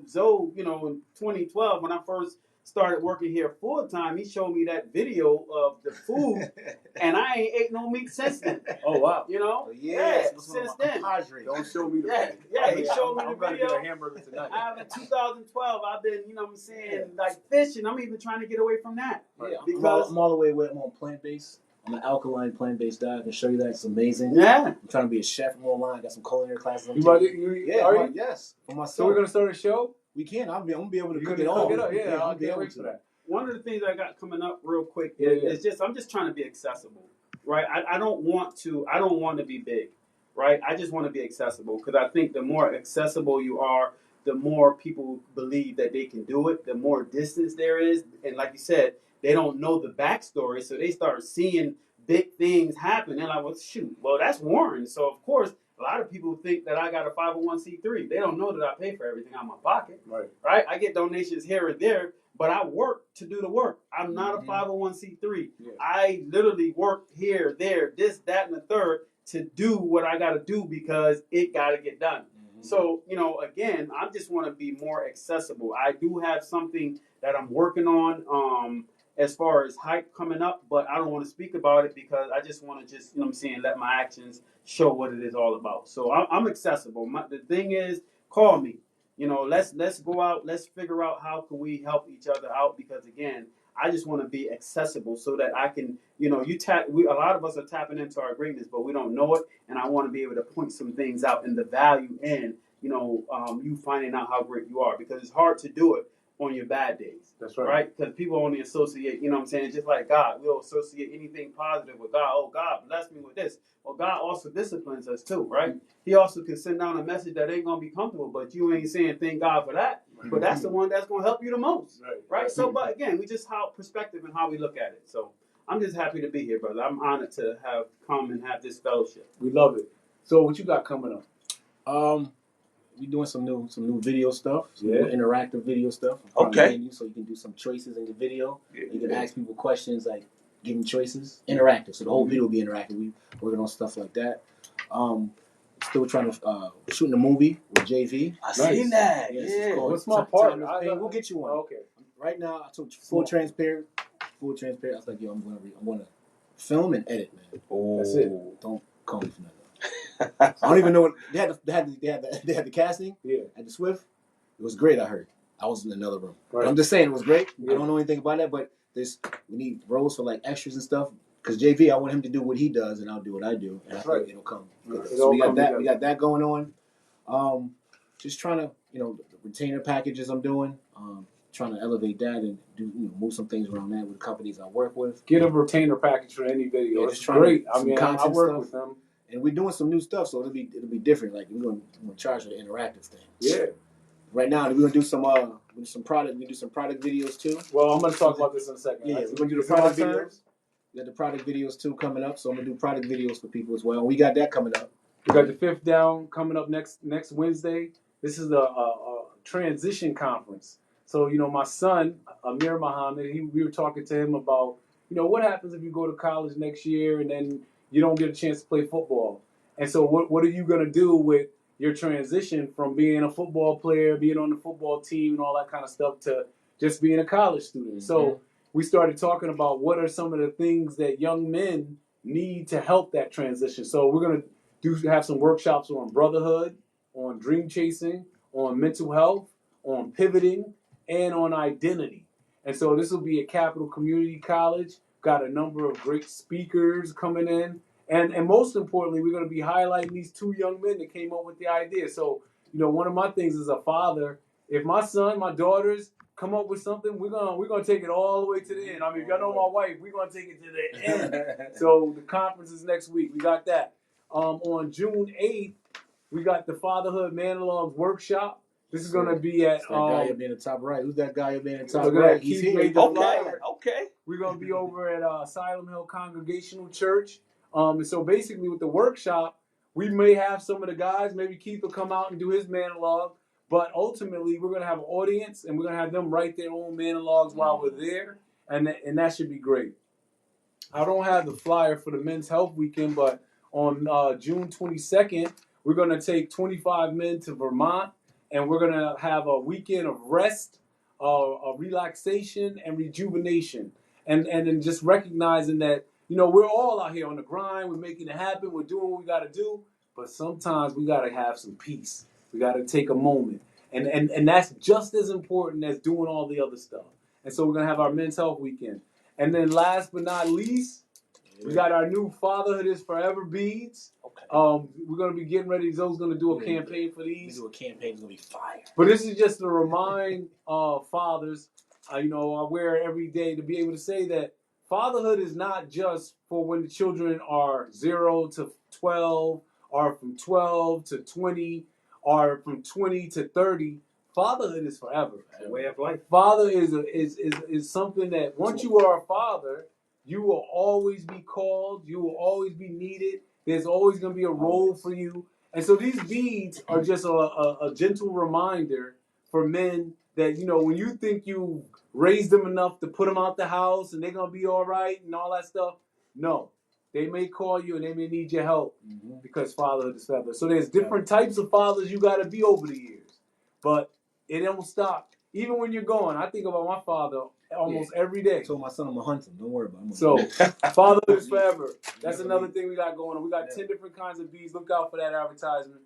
Zoe, in 2012, when I first started working here full time, he showed me that video of the food, and I ain't ate no meat since then. Oh wow. Since then. Don't show me the He showed me the I'm gonna video. get a hamburger tonight. In 2012, I've been, like fishing. I'm even trying to get away from that. Yeah, Because I'm all the way with. I'm on plant-based. I'm an alkaline plant-based diet. I can show you that. It's amazing. yeah. I'm trying to be a chef. I'm online. I got some culinary classes. I'm You taking. are you? Yes. For myself. So we're gonna start a show? We can. I'm gonna be able to You cook gonna it all. cook it up? Yeah, I'll I can't wait for that. One of the things I got coming up real quick Yeah. is I'm just trying to be accessible, right? I don't want to be big, right? I just want to be accessible because I think the more accessible you are, the more people believe that they can do it, the more distance there is. And like you said, they don't know the backstory, so they start seeing big things happen. And like, well, that's Warren. So of course, a lot of people think that I got a 501c3. They don't know that I pay for everything out of my pocket, right? I get donations here and there, but I work to do the work. I'm not a 501c3. Yeah. I literally work here, there, this, that, and the third to do what I got to do because it got to get done. Mm-hmm. So, again, I just want to be more accessible. I do have something that I'm working on as far as hype coming up, but I don't want to speak about it because I just want to let my actions show what it is all about. So I'm accessible. The thing is, call me. Let's go out. Let's figure out how can we help each other out because, again, I just want to be accessible so that I can, a lot of us are tapping into our greatness, but we don't know it. And I want to be able to point some things out and the value in, you finding out how great you are because it's hard to do it on your bad days. That's right. Right? Because people only associate, just like God. We'll associate anything positive with God. Oh, God bless me with this. Well, God also disciplines us too, right? He also can send down a message that ain't going to be comfortable, but you ain't saying thank God for that. But that's the one that's going to help you the most. Right? So, but again, we just how perspective and how we look at it. So I'm just happy to be here, brother. I'm honored to have come and have this fellowship. We love it. So what you got coming up? We're doing some new video stuff, Yeah. new interactive video stuff. Okay. So you can do some choices in the video. You can ask people questions, like give them choices. Interactive. So the whole video will be interactive. We working on stuff like that. Still trying to shooting a movie with JV. I seen that. Yes, Yeah. it's called What's my Time part? is Pain. We'll get you one. Okay. Right now, I told you full transparent. I was like, yo, I'm gonna film and edit, man. Oh. That's it. Don't call me for nothing. I don't even know what they had the casting. Yeah. At the Swift. It was great. I heard. I was in another room. Right. But I'm just saying it was great. Yeah. I don't know anything about that, but we need roles for like extras and stuff. Because JV, I want him to do what he does, and I'll do what I do, and That's I think right. it'll come. It So all we got come that. together. We got that going on. Just trying to, the retainer packages I'm doing. Trying to elevate that and do, move some things around that with companies I work with. Get a retainer package for any video. Yeah, It's just trying great. to- I mean, I content work stuff. with them. And we're doing some new stuff, so it'll be different. Like we're going to charge for the interactive thing. Yeah. Right now, we're gonna do some product. We do some product videos too. Well, I'm gonna talk about this in a second. Yeah, Right? we're gonna do the Is it my product turn? videos. We got the product videos too coming up, so I'm gonna do product videos for people as well. We got that coming up. We got the Fifth Down coming up next Wednesday. This is a transition conference. So my son Amir Muhammad, we were talking to him about what happens if you go to college next year and then you don't get a chance to play football. And so what are you gonna do with your transition from being a football player, being on the football team, and all that kind of stuff to just being a college student? Mm-hmm. So we started talking about what are some of the things that young men need to help that transition. So we're gonna have some workshops on brotherhood, on dream chasing, on mental health, on pivoting, and on identity. And so this will be at Capital Community College. Got a number of great speakers coming in. And most importantly, we're going to be highlighting these two young men that came up with the idea. So, one of my things as a father, if my son, my daughters come up with something, we're gonna take it all the way to the end. I mean, if y'all know my wife, we're gonna take it to the end. So the conference is next week. We got that. On June 8th, we got the Fatherhood Monologues Workshop. This is going to be at... That guy up in the top right. Who's that guy up in the top look at right? that. He's Keith here. made the Okay, flyer. okay. We're going to be over at Asylum Hill Congregational Church. And so basically with the workshop, we may have some of the guys, maybe Keith will come out and do his monologue, but ultimately we're going to have an audience and we're going to have them write their own monologues while we're there, and that should be great. I don't have the flyer for the Men's Health Weekend, but on June 22nd, we're going to take 25 men to Vermont, and we're going to have a weekend of rest, of relaxation, and rejuvenation. And then just recognizing that, we're all out here on the grind. We're making it happen. We're doing what we got to do. But sometimes we got to have some peace. We got to take a moment. And that's just as important as doing all the other stuff. And so we're going to have our Men's Health Weekend. And then last but not least, we got our new Fatherhood is Forever beads. Okay. We're going to be getting ready. Zoe's going to do a campaign for these. We do a campaign. It's going to be fire. But this is just to remind fathers, I wear it every day to be able to say that fatherhood is not just for when the children are 0 to 12 or from 12 to 20 or from 20 to 30. Fatherhood is forever. It's a way of life. Father is something that once you are a father, you will always be called. You will always be needed. There's always going to be a role for you. And so these beads are just a gentle reminder for men that, when you think you raised them enough to put them out the house and they're going to be all right and all that stuff, no. They may call you and they may need your help because fatherhood is forever. So there's different types of fathers you got to be over the years. But it don't stop. Even when you're gone, I think about my father almost every day. I told my son I'm going to hunt him. Don't worry about him. So, fatherhood is forever. That's another thing we got going on. We got 10 different kinds of beads. Look out for that advertisement.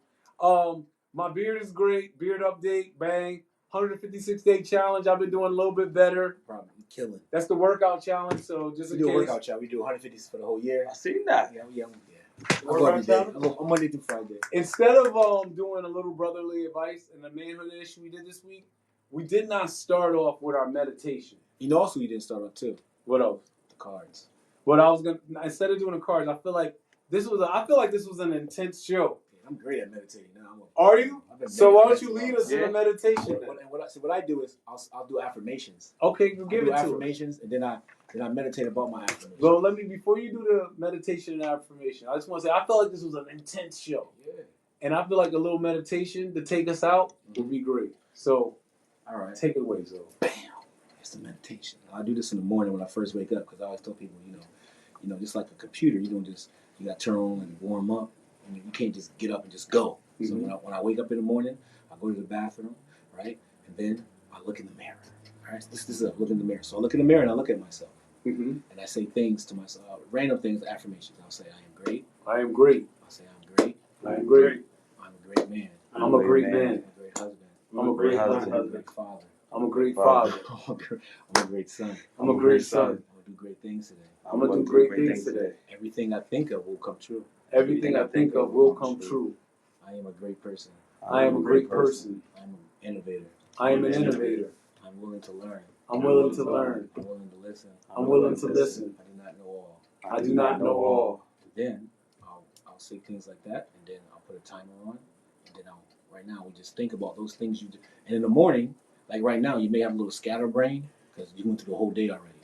My beard is great. Beard update. Bang. 156-day challenge. I've been doing a little bit better. Probably killing. That's the workout challenge. So, just in case. We do a workout challenge. We do 150 for the whole year. I seen that. Yeah. I'm Monday through Friday. Instead of doing a little brotherly advice and the manhood issue we did this week, we did not start off with our meditation. Also, you didn't start off too. What else? The cards. What I was gonna instead of doing the cards, I feel like this was an intense show. Yeah, I'm great at meditating now. Are you? So why don't you lead us in the meditation? What I do is I'll do affirmations. Okay, you give it to affirmations, and then I meditate about my affirmations. Well, before you do the meditation and affirmation, I just want to say I felt like this was an intense show. Yeah. And I feel like a little meditation to take us out would be great. So, all right, take it away, Zoe. Bam. That's the meditation. I do this in the morning when I first wake up because I always tell people, just like a computer, you got to turn on and warm up. You can't just get up and just go. Mm-hmm. So when I wake up in the morning, I go to the bathroom, right, and then I look in the mirror. All right, this is look in the mirror. So I look in the mirror and I look at myself, and I say things to myself, random things, affirmations. I'll say, I am great. I am great. I'll say, I'm great. I am great. I'm a great man. I'm a great man. I'm a great husband. I'm a great husband. I'm a great father. I'm a great father. I'm a great son. I'm a great son. I'm gonna do great things today. I'm gonna do great things today. Everything I think of will come true. Everything I think of will come true. I am a great person. I am a great person. I'm an innovator. I am an innovator. I'm willing to learn. I'm willing to learn. I'm willing to listen. I'm willing to listen. I do not know all. I do not know all. Then I'll say things like that, and then I'll put a timer on, and then right now we just think about those things you do. And in the morning, like right now, you may have a little scatterbrain because you went through the whole day already.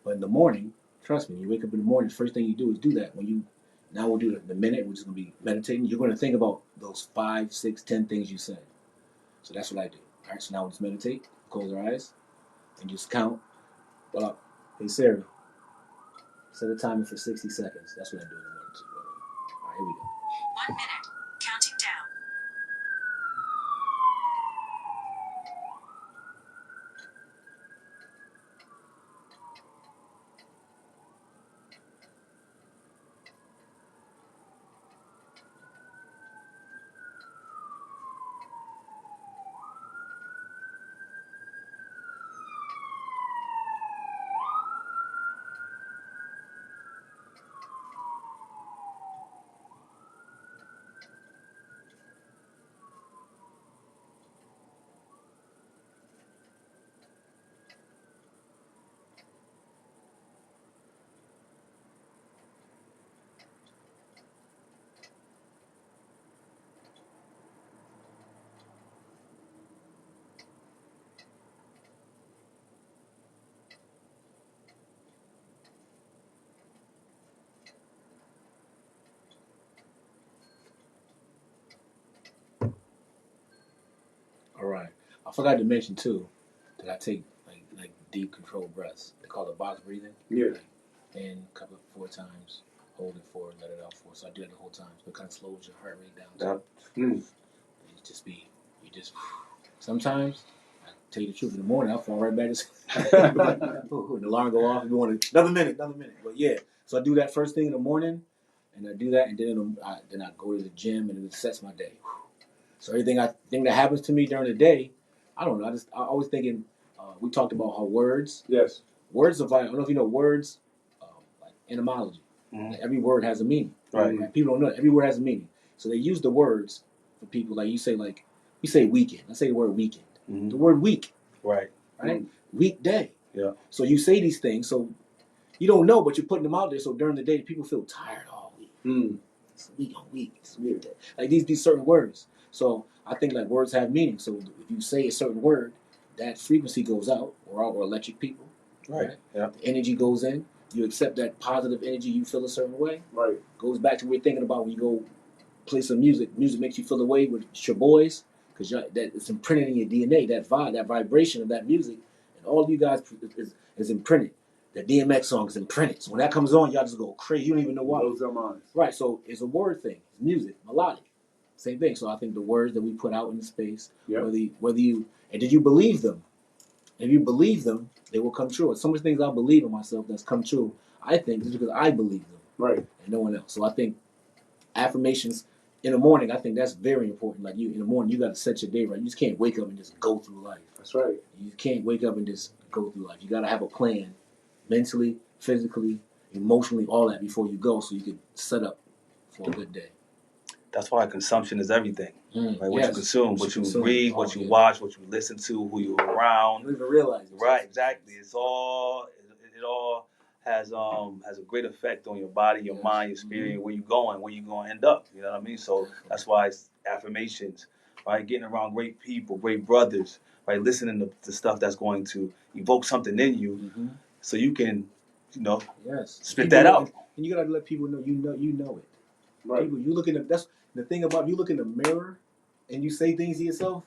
But in the morning, trust me, you wake up in the morning, the first thing you do is do that. Now we'll do the minute, we're just gonna be meditating. You're gonna think about those 5, 6, 10 things you said. So that's what I do. All right, so now we'll just meditate, close our eyes, and just count. Well, hey Sarah, set a timer for 60 seconds. That's what I do in the morning too. All right, here we go. 1 minute. Counting down. All right. I forgot to mention too that I take like deep controlled breaths. They call it box breathing. Yeah. In a couple 4 times, hold it 4, let it out 4. So I do that the whole time. So it kind of slows your heart rate down. So you just. Sometimes I tell you the truth, in the morning I fall right back to sleep. The alarm go off. You want another minute. But yeah, so I do that first thing in the morning, and I do that, and then I go to the gym, and it sets my day. So everything that happens to me during the day, I don't know. I always thinking. We talked about how words. Yes. Words are. I don't know if you know words, like etymology. Mm-hmm. Like every word has a meaning. Right. People don't know. Every word has a meaning. So they use the words for people. Like you say, weekend. Let's say the word weekend. Mm-hmm. The word week. Right. Right. Weekday. Yeah. So you say these things. So you don't know, but you're putting them out there. So during the day, people feel tired all week. It's a week on week. It's a weird day. Like these certain words. So I think like words have meaning. So if you say a certain word, that frequency goes out. We're all electric people. Right. Yeah. The energy goes in. You accept that positive energy. You feel a certain way. Right. Goes back to what we're thinking about when you go play some music. Music makes you feel a way with your boys because that it's imprinted in your DNA. That vibe, that vibration of that music, and all of you guys is imprinted. The DMX song is imprinted. So when that comes on, y'all just go crazy. You don't even know why. Blows our minds. Right. So it's a word thing. It's music, melodic. Same thing. So I think the words that we put out in the space, whether you and did you believe them? If you believe them, they will come true. And so many things I believe in myself that's come true, I think, is because I believe them. Right. And no one else. So I think affirmations in the morning, I think that's very important. Like you in the morning, you got to set your day right. You just can't wake up and just go through life. That's right. You can't wake up and just go through life. You got to have a plan, mentally, physically, emotionally, all that before you go, so you can set up for a good day. That's why consumption is everything. Right? What you consume, what you read, what you watch, what you listen to, who you're around. You don't even realize it. Right, exactly. It all has a great effect on your body, your mind, your spirit, where you going to end up. You know what I mean? So that's why it's affirmations, right? Getting around great people, great brothers, right? Listening to stuff that's going to evoke something in you, so you can, spit that out. And you gotta let people know you know it. Right. People, you look in that's the thing about you look in the mirror and you say things to yourself.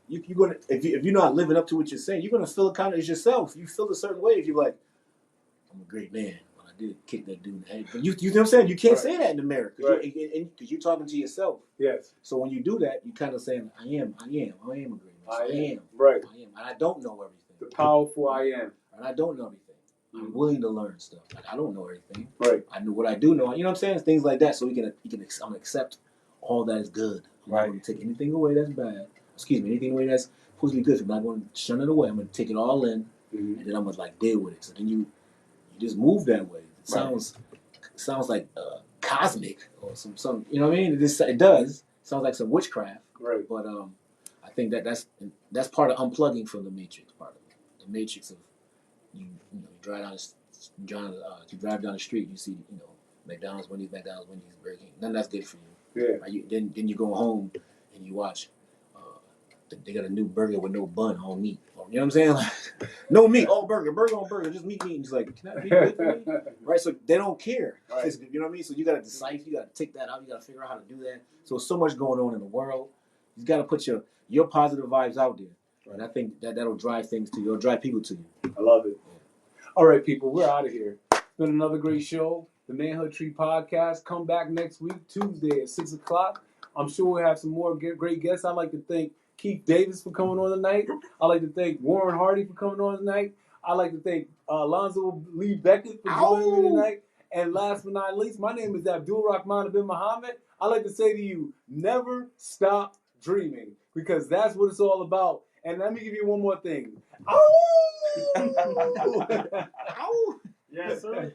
You're gonna if you're not living up to what you're saying, you're gonna feel it kind of as yourself. You feel a certain way if you're like, I'm a great man. Well, I did kick that dude in the head. But you know what I'm saying? You can't say that in the mirror because you're talking to yourself. Yes. So when you do that, you kind of saying, I am a great man. I am. Right. I am. And I don't know everything. The powerful I am. And I don't know everything. I'm willing to learn stuff. Like I don't know everything. Right. I know what I do know. You know what I'm saying? Things like that. So I'm gonna accept all that is good. I'm not gonna take anything away that's bad. Anything away that's supposed to be good. So I'm not going to shun it away. I'm going to take it all in, Mhm. and then I'm going to like deal with it. So then you just move that way. It sounds like cosmic or some you know what I mean? It does. It sounds like some witchcraft. Right. But I think that's part of unplugging from the matrix. Part of it. The matrix of you you drive down the street, you see McDonald's, Wendy's, Burger King. None of that's good for you. Yeah. Right? Then you go home and you watch. They got a new burger with no bun, all meat. You know what I'm saying? Like, no meat, all burger on burger, just meat. And it's like, can that be good for me? Right? So they don't care. Right. You know what I mean? So you got to decipher, you got to take that out, you got to figure out how to do that. So there's so much going on in the world. You got to put your positive vibes out there. Right. And I think that'll drive things to you. It'll drive people to you. I love it. All right, people, we're out of here. It's been another great show. The Manhood Tree Podcast. Come back next week, Tuesday at 6 o'clock. I'm sure we'll have some more great guests. I'd like to thank Keith Davis for coming on tonight. I'd like to thank Warren Hardy for coming on tonight. I'd like to thank Alonzo Lee Beckett for joining me tonight. And last but not least, my name is Abdul Rahman bin Muhammad. I'd like to say to you, never stop dreaming, because that's what it's all about. And let me give you one more thing. Ow! Yes, sir.